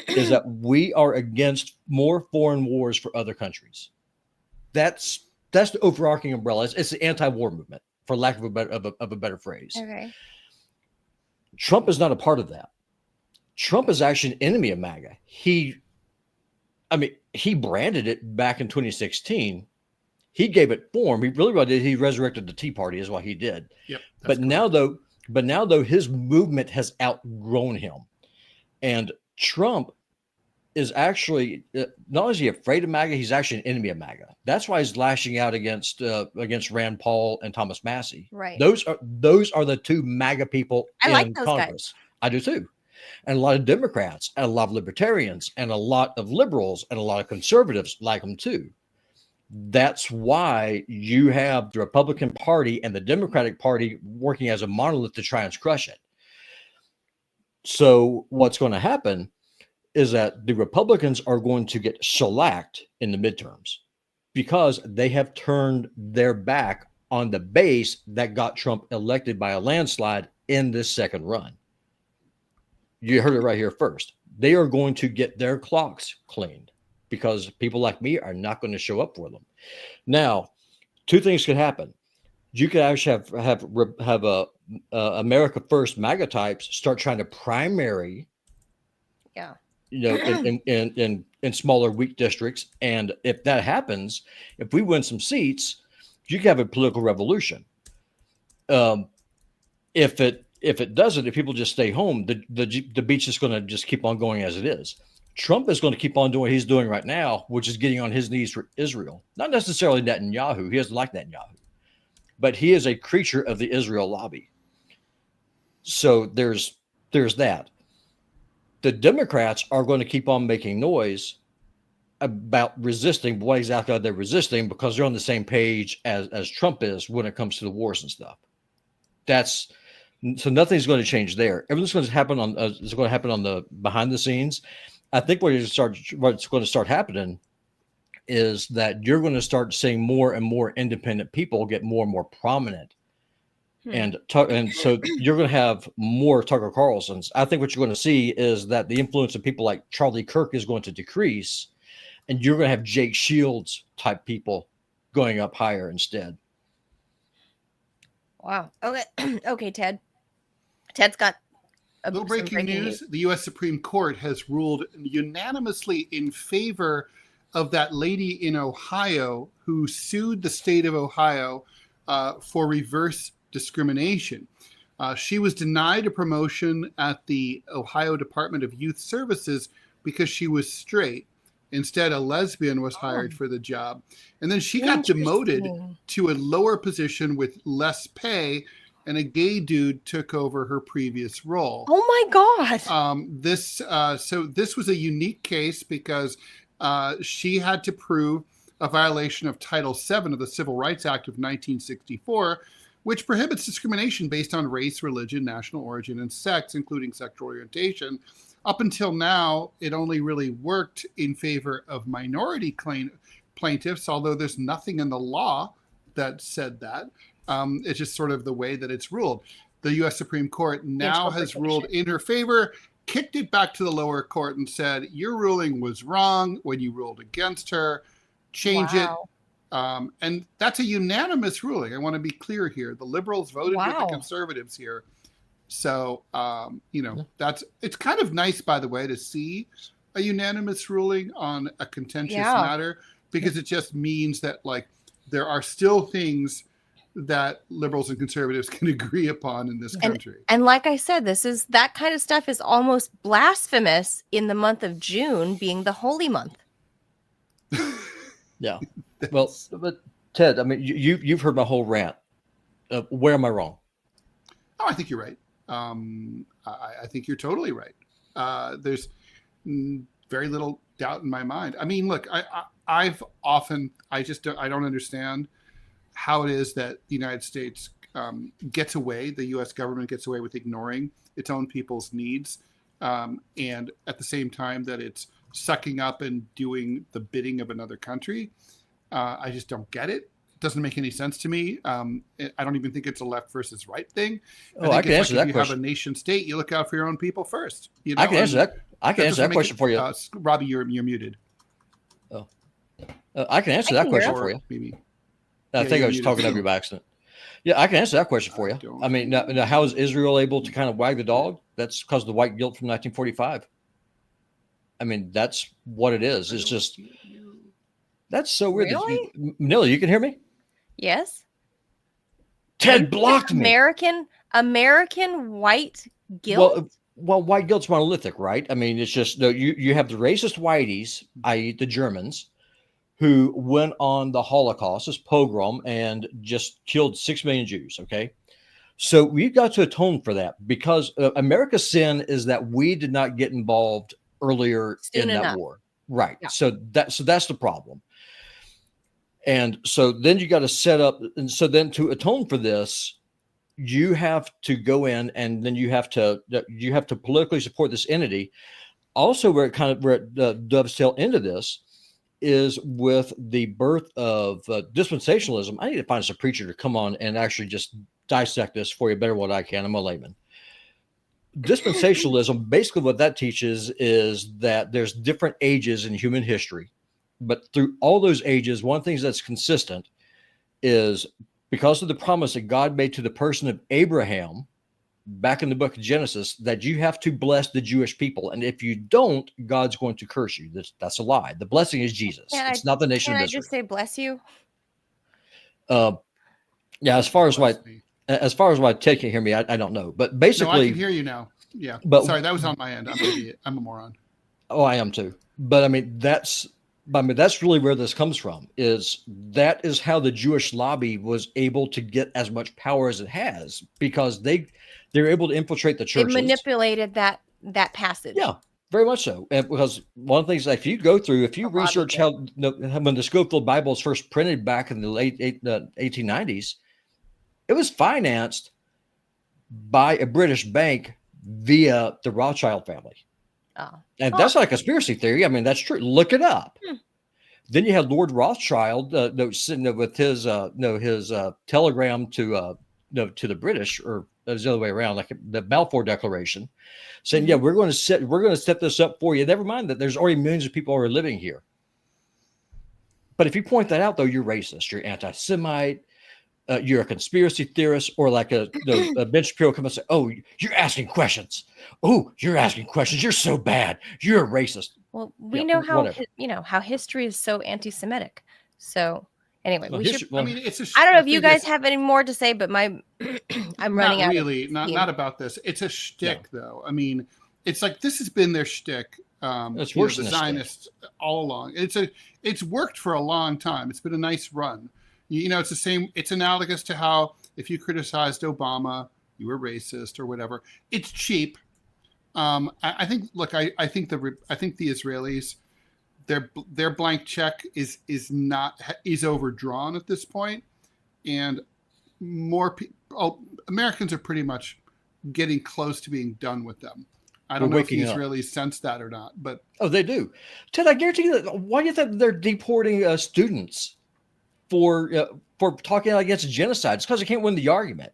is that we are against more foreign wars for other countries. That's the overarching umbrella. It's the anti-war movement, for lack of a better phrase. Okay. Trump is not a part of that. Trump is actually an enemy of MAGA. He branded it back in 2016. He gave it form. He really did. He resurrected the Tea Party, is what he did. Yep. But now though, his movement has outgrown him, and Trump is actually not only is he afraid of MAGA, he's actually an enemy of MAGA. That's why he's lashing out against Rand Paul and Thomas Massey. Right. Those are the two MAGA people in like those Congress. Guys. I do too. And a lot of Democrats and a lot of libertarians and a lot of liberals and a lot of conservatives like them too. That's why you have the Republican Party and the Democratic Party working as a monolith to try and crush it. So what's going to happen is that the Republicans are going to get shellacked in the midterms because they have turned their back on the base that got Trump elected by a landslide in this second run. You heard it right here first. They are going to get their clocks cleaned because people like me are not going to show up for them. Now, two things could happen. You could actually have a America First MAGA types start trying to primary, in smaller weak districts, and if that happens, if we win some seats, you could have a political revolution. If it doesn't, if people just stay home, the beach is going to just keep on going as it is. Trump is going to keep on doing what he's doing right now, which is getting on his knees for Israel. Not necessarily Netanyahu. He doesn't like Netanyahu. But he is a creature of the Israel lobby. So there's that. The Democrats are going to keep on making noise about resisting. What exactly are they resisting? Because they're on the same page as Trump is when it comes to the wars and stuff. So nothing's going to change there. Everything's going to happen on the behind the scenes. I think what's going to start happening is that you're going to start seeing more and more independent people get more and more prominent. And so you're going to have more Tucker Carlsons. I think what you're going to see is that the influence of people like Charlie Kirk is going to decrease, and you're going to have Jake Shields type people going up higher instead. Wow. Okay. Okay, Ted. Ted's got a little breaking news. The U.S. Supreme Court has ruled unanimously in favor of that lady in Ohio who sued the state of Ohio for reverse discrimination. She was denied a promotion at the Ohio Department of Youth Services because she was straight. Instead, a lesbian was hired for the job. And then she got demoted to a lower position with less pay, and a gay dude took over her previous role. Oh my God. This was a unique case because she had to prove a violation of Title VII of the Civil Rights Act of 1964, which prohibits discrimination based on race, religion, national origin, and sex, including sexual orientation. Up until now, it only really worked in favor of minority plaintiffs, although there's nothing in the law that said that. It's just sort of the way that it's ruled. The U.S. Supreme Court now has ruled in her favor, kicked it back to the lower court and said, your ruling was wrong when you ruled against her, change it. And that's a unanimous ruling. I want to be clear here. The liberals voted with the conservatives here. So, it's kind of nice, by the way, to see a unanimous ruling on a contentious matter, because it just means that, like, there are still things that liberals and conservatives can agree upon in this country. And like I said, that kind of stuff is almost blasphemous in the month of June being the holy month. Yeah. Well, but Ted, I mean, you've heard my whole rant. Where am I wrong? Oh, I think you're right. I think you're totally right. There's very little doubt in my mind. I mean, look, I don't understand how it is that the United States the U.S. government gets away with ignoring its own people's needs, and at the same time that it's sucking up and doing the bidding of another country. I just don't get it. It doesn't make any sense to me. I don't even think it's a left versus right thing. I can answer that question. If you have a nation state, you look out for your own people first. You know? I can answer that. I can answer that question for you. Robbie, you're muted. Oh, I can answer that question for you. Maybe. I think I was talking over you by accident. Yeah, I can answer that question for you. I mean, now, how is Israel able to kind of wag the dog? That's because of the white guilt from 1945. I mean, that's what it is. It's just, that's so weird. Really? Manila, you can hear me? Yes. Ted blocked me. American white guilt? Well, white guilt's monolithic, right? I mean, it's just, you have the racist whiteys, i.e. the Germans, who went on the Holocaust, this pogrom, and just killed 6 million Jews, okay? So we've got to atone for that, because America's sin is that we did not get involved earlier in that war. Right. Yeah. So that's the problem. And so then you got to set up, and so then to atone for this, you have to go in, and then you have to politically support this entity. Also, where it dovetail into this is with the birth of dispensationalism. I need to find us a preacher to come on and actually just dissect this for you better than what I can. I'm a layman. Dispensationalism, basically what that teaches is that there's different ages in human history, but through all those ages, one thing that's consistent is because of the promise that God made to the person of Abraham back in the book of Genesis, that you have to bless the Jewish people. And if you don't, God's going to curse you. That's a lie. The blessing is Jesus. It's not the nation of Israel. Can I just say bless you? Yeah, as far as why Ted can't hear me, I don't know. But basically, no, I can hear you now. Yeah. But sorry, that was on my end. I'm an idiot. I'm a moron. Oh, I am too. But I mean, that's really where this comes from. That is how the Jewish lobby was able to get as much power as it has, because they're able to infiltrate the churches. They manipulated that passage. Yeah. Very much so. And because one of the things, if you research how when the Scofield Bible was first printed back in the late 1890s, it was financed by a British bank via the Rothschild family. And that's not a conspiracy theory. I mean, that's true. Look it up. Then you had Lord Rothschild sitting with his telegram to the British, or it was the other way around, like the Balfour Declaration, saying, "Yeah, we're going to set this up for you. Never mind that there's already millions of people who are living here." But if you point that out, though, you're racist, you're anti-Semite, you're a conspiracy theorist, or like a Ben Shapiro come and say, "Oh, you're asking questions. Oh, you're asking questions. You're so bad. You're a racist." Well, we know how how history is so anti-Semitic. So anyway, I mean, I don't know if you guys have any more to say, but I'm running out. Really, not about this. It's a shtick, though. I mean, it's like this has been their shtick. It's worse than the Zionists all along. It's worked for a long time. It's been a nice run. It's the same. It's analogous to how if you criticized Obama, you were racist or whatever. It's cheap. I think. Look, I think the Israelis, their blank check is overdrawn at this point, and more Americans are pretty much getting close to being done with them. I don't know if the Israelis sense that or not, but they do. Ted, I guarantee you that. Why do you think they're deporting students for talking against genocide? It's because they can't win the argument.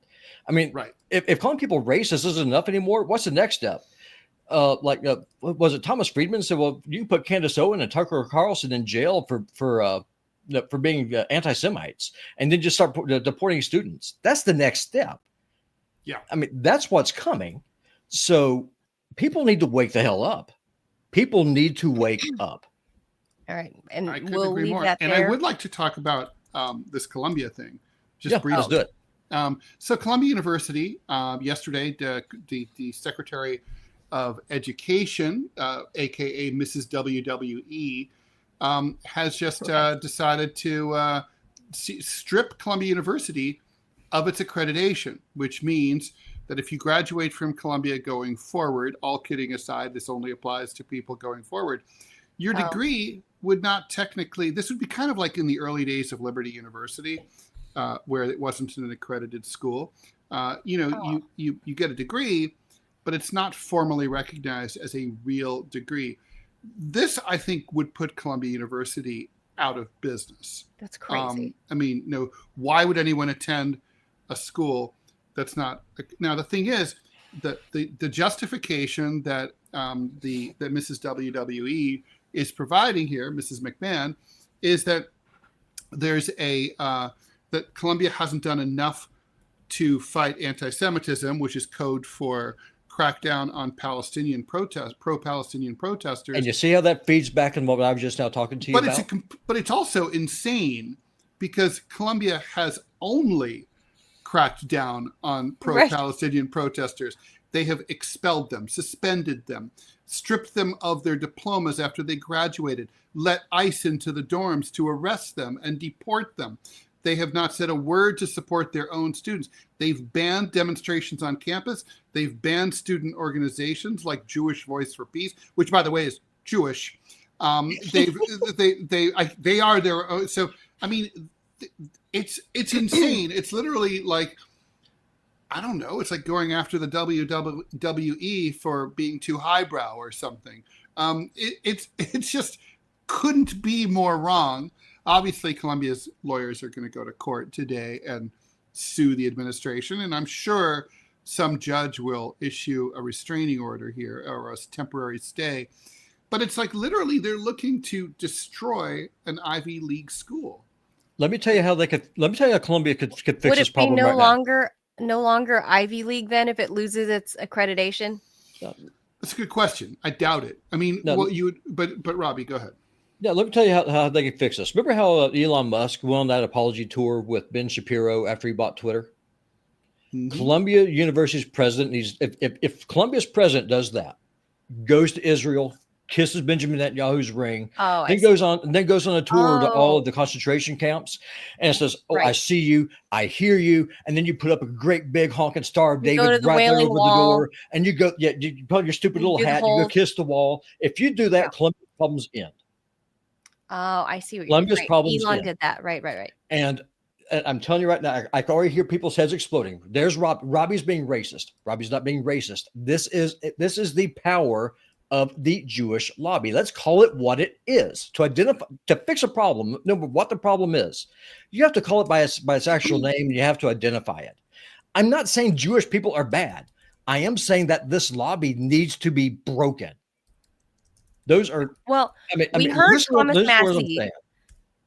I mean, right. If calling people racist isn't enough anymore, what's the next step? Was it Thomas Friedman said, "Well, you can put Candace Owen and Tucker Carlson in jail for being anti-Semites, and then just start deporting students." That's the next step. Yeah, I mean, that's what's coming. So people need to wake the hell up. People need to wake up. All right, and I we'll agree leave more. that and there. I would like to talk about this Columbia thing, just briefly. Let's do it. So Columbia University, yesterday, the Secretary of Education, aka Mrs. WWE, has just decided to strip Columbia University of its accreditation, which means that if you graduate from Columbia going forward, all kidding aside, this only applies to people going forward, your degree would not technically, this would be kind of like in the early days of Liberty University, where it wasn't an accredited school. You get a degree, but it's not formally recognized as a real degree. This, I think, would put Columbia University out of business. That's crazy. I mean, why would anyone attend a school that's not? Now, the thing is that the justification that that Mrs. WWE is providing here, Mrs. McMahon, is that there's that Columbia hasn't done enough to fight anti-Semitism, which is code for crackdown on pro-Palestinian protesters. And you see how that feeds back in what I was just now talking to you about? But it's also insane because Columbia has only cracked down on pro-Palestinian protesters. They have expelled them, suspended them, stripped them of their diplomas after they graduated, let ICE into the dorms to arrest them and deport them. They have not said a word to support their own students. They've banned demonstrations on campus. They've banned student organizations like Jewish Voice for Peace, which, by the way, is Jewish. They are their own. So, I mean, it's insane. It's literally like, I don't know. It's like going after the WWE for being too highbrow or something. It's just couldn't be more wrong. Obviously, Columbia's lawyers are going to go to court today and sue the administration, and I'm sure some judge will issue a restraining order here or a temporary stay. But it's like literally they're looking to destroy an Ivy League school. Let me tell you how Columbia could fix this problem Would it be right now. no longer Ivy League then if it loses its accreditation? That's a good question. I doubt it. I mean, but Robbie, go ahead. Yeah, let me tell you how they can fix this. Remember how Elon Musk went on that apology tour with Ben Shapiro after he bought Twitter? Mm-hmm. Columbia University's president, if Columbia's president does that, goes to Israel, kisses Benjamin Netanyahu's ring, Oh, then goes on a tour to all Oh. of the concentration camps and says, "Oh, I Right. see you, I hear you," and then you put up a great big honking Star of You go to David the right there Wailing over Wall. the door, and you go, you put on your stupid You little do the hat, you go whole- kiss the wall. If you do that, Yeah. Columbia's problems end. Oh, I see what you're Columbia's right. problems Elon end. did that. Right. And I'm telling you right now, I can already hear people's heads exploding. There's Robbie's being racist. Robbie's not being racist. This is the power of the Jewish lobby. Let's call it what it is. To fix a problem, no matter what the problem is, you have to call it by its actual name, and you have to identify it. I'm not saying Jewish people are bad. I am saying that this lobby needs to be broken. Those are we heard Thomas Massey.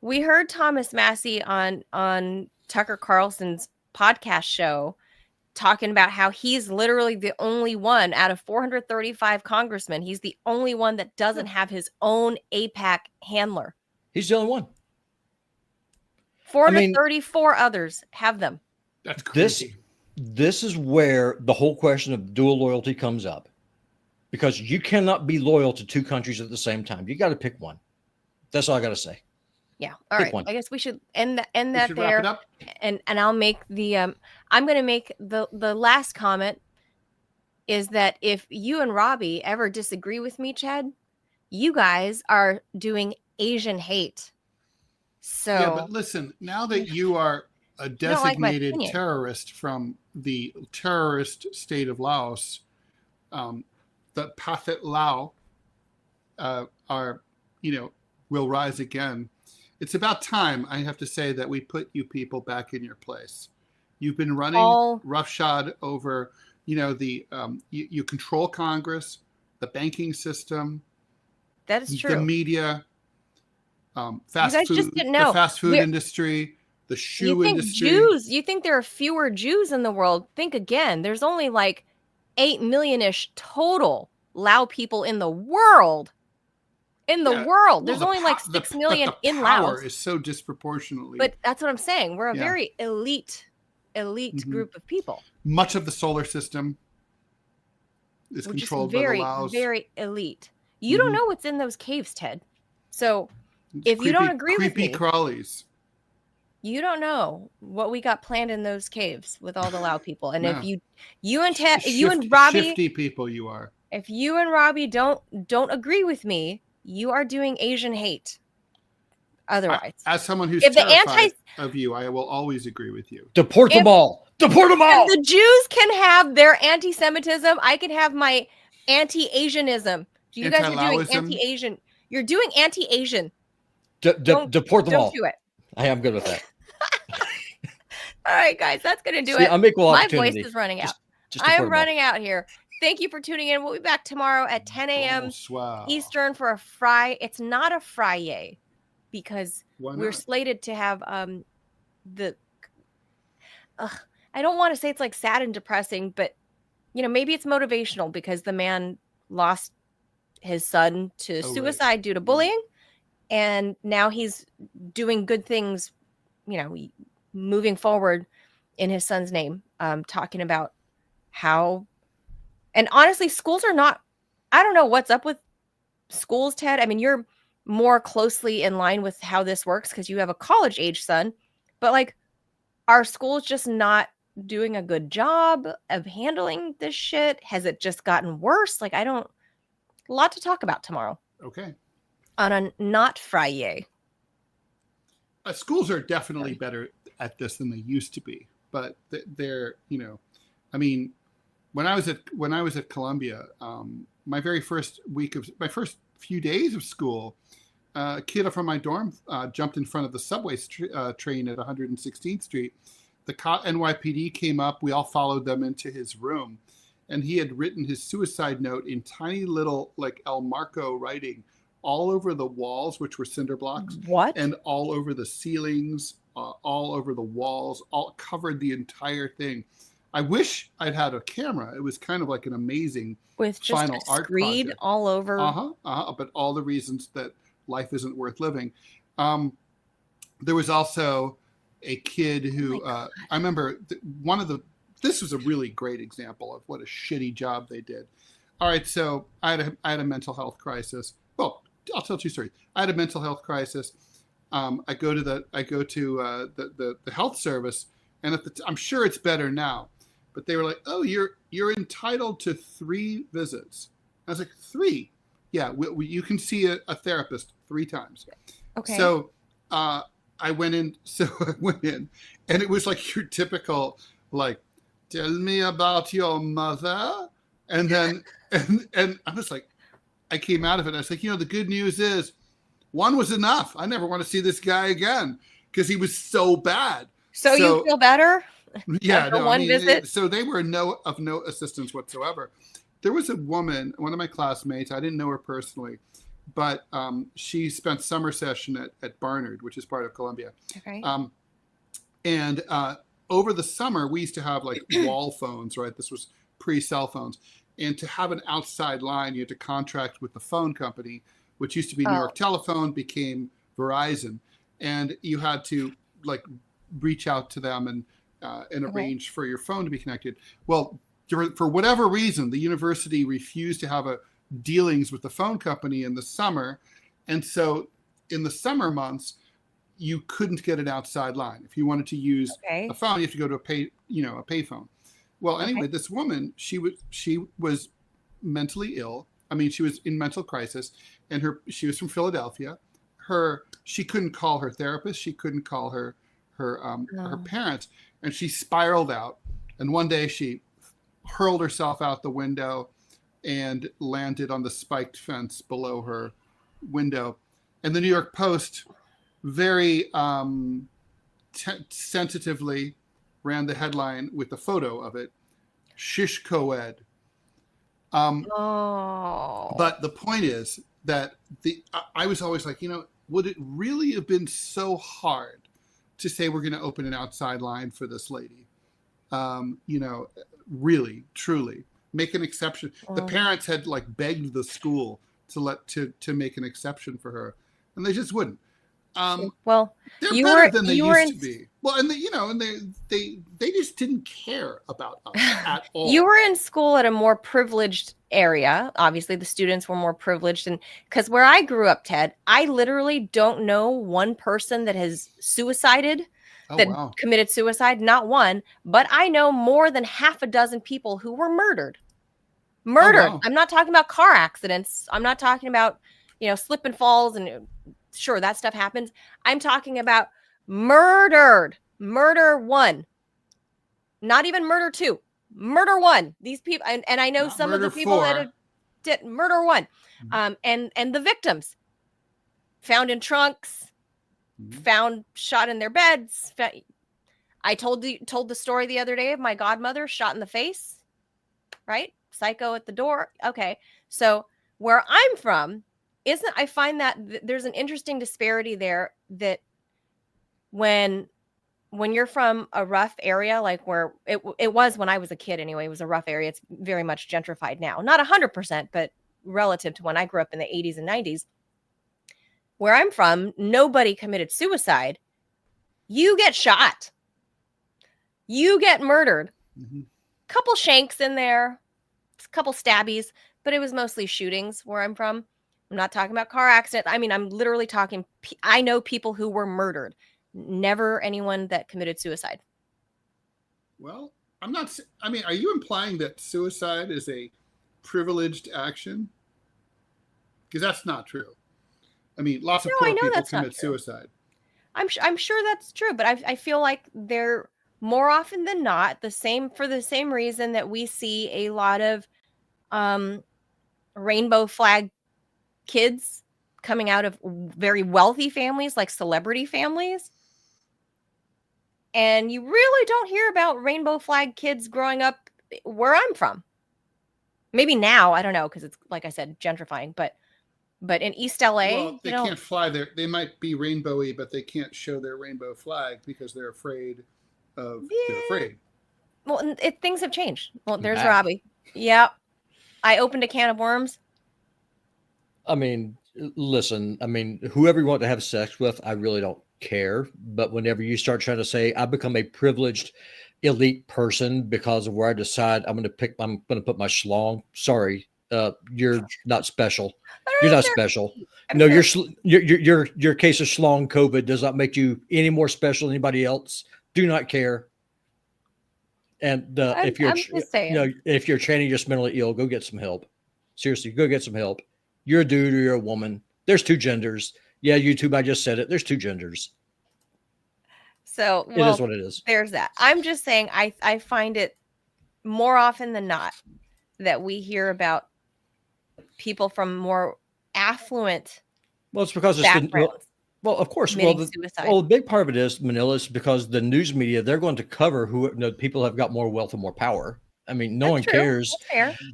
We heard Thomas Massey on Tucker Carlson's podcast show talking about how he's literally the only one out of 435 congressmen. He's the only one that doesn't have his own AIPAC handler. He's the only one. 434 others have them. That's crazy. This is where the whole question of dual loyalty comes up, because you cannot be loyal to two countries at the same time. You got to pick one. That's all I got to say. Yeah. All right. One. I guess we should end that Wrap there. it up. And I'll make the I'm going to make the last comment is that if you and Robbie ever disagree with me, Chad, you guys are doing Asian hate. So yeah, but listen, now that you are a designated terrorist from the terrorist state of Laos, the Pathet Lao will rise again. It's about time, I have to say, that we put you people back in your place. You've been running roughshod over, you control Congress, the banking system. That is true. The media, the fast food industry, the shoe industry. You think there are fewer Jews in the world? Think again. There's only like 8 million-ish total Lao people in the world. There's only like 6 million in Laos. Power is so disproportionately. But that's what I'm saying. We're a very elite group of people. Much of the solar system is controlled by the Laos. Very elite. You don't know what's in those caves, Ted. So if you don't agree with me, creepy crawlies. You don't know what we got planned in those caves with all the Lao people. And if you and Robbie, shifty people you are. If you and Robbie don't agree with me, you are doing Asian hate. Otherwise, as someone who's terrified of you, I will always agree with you. Deport them all. Deport them all. If the Jews can have their anti-Semitism, I can have my anti-Asianism. You guys are doing anti-Asian. You're doing anti-Asian. Deport them all. Don't do it. I'm good with that. All right, guys, that's going to do it. I'm equal opportunity. My voice is running out. I am running out here. Thank you for tuning in. We'll be back tomorrow at 10 a.m. Eastern for a fry. It's not a Friday because we're slated to have I don't want to say it's like sad and depressing, but maybe it's motivational because the man lost his son to suicide due to bullying, and now he's doing good things, moving forward in his son's name, talking about how. And honestly, schools are not, I don't know what's up with schools, Ted. I mean, you're more closely in line with how this works because you have a college age son, but like, are schools just not doing a good job of handling this shit? Has it just gotten worse? Like, a lot to talk about tomorrow. Okay. On a not Friday. Schools are definitely better at this than they used to be, but they're, when I was at Columbia, my first few days of school, a kid from my dorm jumped in front of the subway train at 116th Street. The NYPD came up. We all followed them into his room, and he had written his suicide note in tiny little like El Marco writing all over the walls, which were cinder blocks. What? And all over the ceilings, all over the walls, all covered the entire thing. I wish I'd had a camera. It was kind of like an amazing with just final a art screed project. All over. But all the reasons that life isn't worth living. There was also a kid who I remember this was a really great example of what a shitty job they did. All right, so I had a mental health crisis. Well, I'll tell you a story. I had a mental health crisis. I go to the health service, and I'm sure it's better now, but they were like, "Oh, you're entitled to 3 visits." I was like, 3? Yeah, you can see a therapist 3 times. Okay. So I went in. So I went in, and it was like your typical, like, "Tell me about your mother," and then and I was like, I came out of it. And I was like, the good news is, 1 was enough. I never want to see this guy again because he was so bad. So you feel better? Yeah, no. One visit. So they were of no assistance whatsoever. There was a woman, one of my classmates. I didn't know her personally, but she spent summer session at Barnard, which is part of Columbia. Okay. And over the summer, we used to have like wall phones, right? This was pre-cell phones. And to have an outside line, you had to contract with the phone company, which used to be New York Telephone, became Verizon. And you had to like reach out to them and arrange for your phone to be connected. Well, for whatever reason, the university refused to have dealings with the phone company in the summer. And so in the summer months, you couldn't get an outside line. If you wanted to use a phone, you have to go to a pay phone. Well, anyway, this woman, she was mentally ill. I mean, she was in mental crisis, and she was from Philadelphia. She couldn't call her therapist. She couldn't call her parents, and she spiraled out. And one day she hurled herself out the window and landed on the spiked fence below her window. And the New York Post very sensitively ran the headline with a photo of it, "Shish co-ed." But the point is that I was always like, would it really have been so hard to say we're going to open an outside line for this lady? Really, truly make an exception. The parents had like begged the school to make an exception for her, and they just wouldn't. Well, they're better than they used to be. Well, and they just didn't care about us at all. You were in school at a more privileged area. Obviously, the students were more privileged, and because where I grew up, Ted, I literally don't know one person that has suicided, committed suicide. Not one, but I know more than half a dozen people who were murdered. Murdered. Oh, wow. I'm not talking about car accidents. I'm not talking about slip and falls and. Sure, that stuff happens. I'm talking about murdered. Murder 1. Not even murder 2. Murder 1. These people, and I know some of the people 4. That did murder 1. And the victims found in trunks, found shot in their beds. I told the story the other day of my godmother shot in the face, right? Psycho at the door. Okay. So where I'm from, I find that there's an interesting disparity there, that when you're from a rough area, like where it was when I was a kid anyway, it was a rough area. It's very much gentrified now. Not 100%, but relative to when I grew up in the 80s and 90s. Where I'm from, nobody committed suicide. You get shot. You get murdered. Couple shanks in there, a couple stabbies, but it was mostly shootings where I'm from. I'm not talking about car accidents. I mean, I'm literally talking, I know people who were murdered, never anyone that committed suicide. Well, are you implying that suicide is a privileged action? Because that's not true. I mean, lots of poor people commit suicide. I'm sure that's true, but I feel like they're more often than not for the same reason that we see a lot of rainbow flag kids coming out of very wealthy families, like celebrity families. And you really don't hear about rainbow flag kids growing up where I'm from. Maybe now, I don't know, because it's, like I said, gentrifying, but in East LA, well, they can't fly there. They might be rainbowy, but they can't show their rainbow flag because they're afraid of. They're afraid. Well, things have changed. Well, there's Robbie. Yeah, I opened a can of worms. I mean, listen, whoever you want to have sex with, I really don't care. But whenever you start trying to say, I become a privileged elite person because of where I decide I'm going to put my schlong. Sorry, you're not special. I don't You're know not if they're- special. I mean, No, they're- your case of schlong COVID does not make you any more special than anybody else. Do not care. And if you're, I'm just saying. if you're training just mentally ill, go get some help. Seriously, go get some help. You're a dude or you're a woman. There's two genders. Yeah, YouTube, I just said it. There's two genders. So It is what it is. There's that. I'm just saying I find it more often than not that we hear about people from more affluent Well, it's because backgrounds. Well, of course. Suicide. The big part of it is, Manila, is because the news media, they're going to cover who people have got more wealth and more power. I mean, no one cares.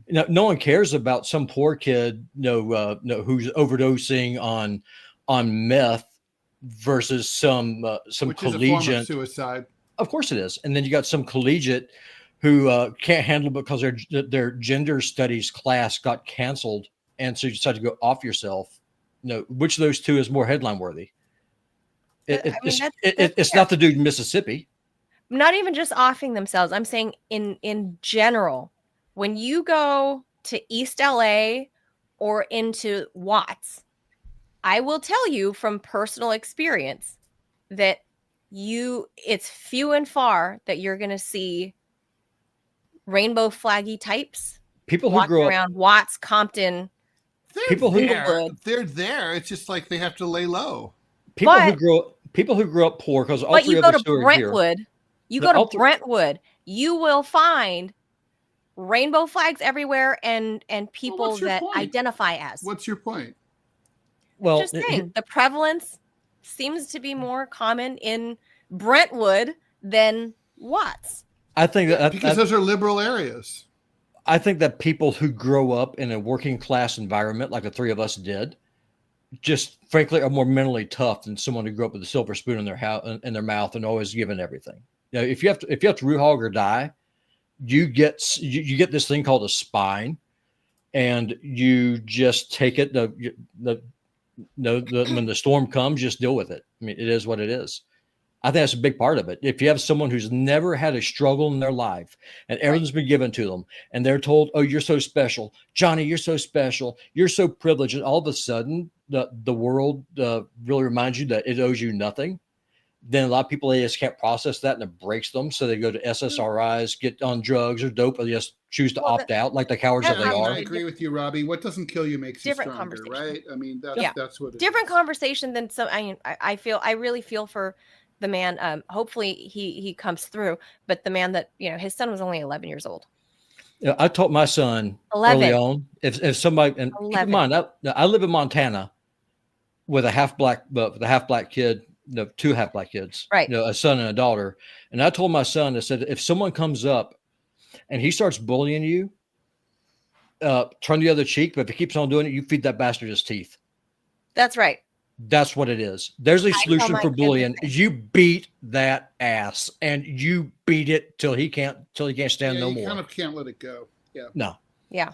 No one cares about some poor kid, who's overdosing on meth versus some Which collegiate is a form of suicide. Of course it is. And then you got some collegiate who can't handle it because their gender studies class got canceled, and so you decided to go off yourself. Which of those two is more headline worthy? It's not the dude in Mississippi. Not even just offing themselves. I'm saying in general, when you go to East LA or into Watts, I will tell you from personal experience that it's few and far that you're going to see rainbow flaggy types. People who grow around Watts, Compton. They're there. It's just like they have to lay low. People who grow up poor, because all three of us are here. You go to Brentwood, you will find rainbow flags everywhere and people that identify as. What's your point? Well, just saying, the prevalence seems to be more common in Brentwood than Watts. I think that because those are liberal areas. I think that people who grow up in a working class environment, like the three of us did, just frankly are more mentally tough than someone who grew up with a silver spoon in their mouth and always given everything. If you have to root hog or die, you get this thing called a spine, and you just take it. When the storm comes, just deal with it. I mean, it is what it is. I think that's a big part of it. If you have someone who's never had a struggle in their life and everything's been given to them, and they're told, "Oh, you're so special, Johnny. You're so special. You're so privileged," and all of a sudden the world really reminds you that it owes you nothing, then a lot of people, they just can't process that, and it breaks them. So they go to SSRIs, get on drugs or dope, or just choose to opt out like the cowards that they are. I agree with you, Robbie. What doesn't kill you makes you stronger, right? I mean, that's what it different is. Conversation than some. I really feel for the man. Hopefully he comes through, but the man that, his son was only 11 years old. I taught my son 11. early on, if somebody, and 11. keep in mind, I live in Montana with a half black kid, two half black kids, right? A son and a daughter. And I told my son, I said, if someone comes up and he starts bullying you, turn the other cheek. But if he keeps on doing it, you feed that bastard his teeth. That's right. That's what it is. There's a solution for bullying. You beat that ass, and you beat it till he can't stand no more. You kind of can't let it go. Yeah. No. Yeah.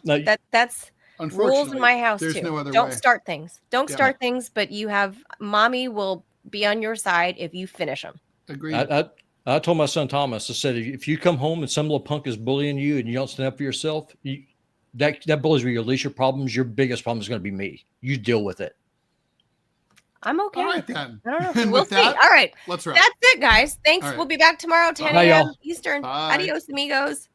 That's rules in my house there's too. No other Don't way. start things. Don't start things, but mommy will be on your side if you finish them. Agreed. I told my son Thomas, I said, if you come home and some little punk is bullying you and you don't stand up for yourself, that bullies your least your problems. Your biggest problem is going to be me. You deal with it. I'm okay. All right, then. I don't know. We'll see. All right. Let's wrap. That's it, guys. Thanks. Right. We'll be back tomorrow, 10 a.m. Eastern. Bye. Adios, amigos.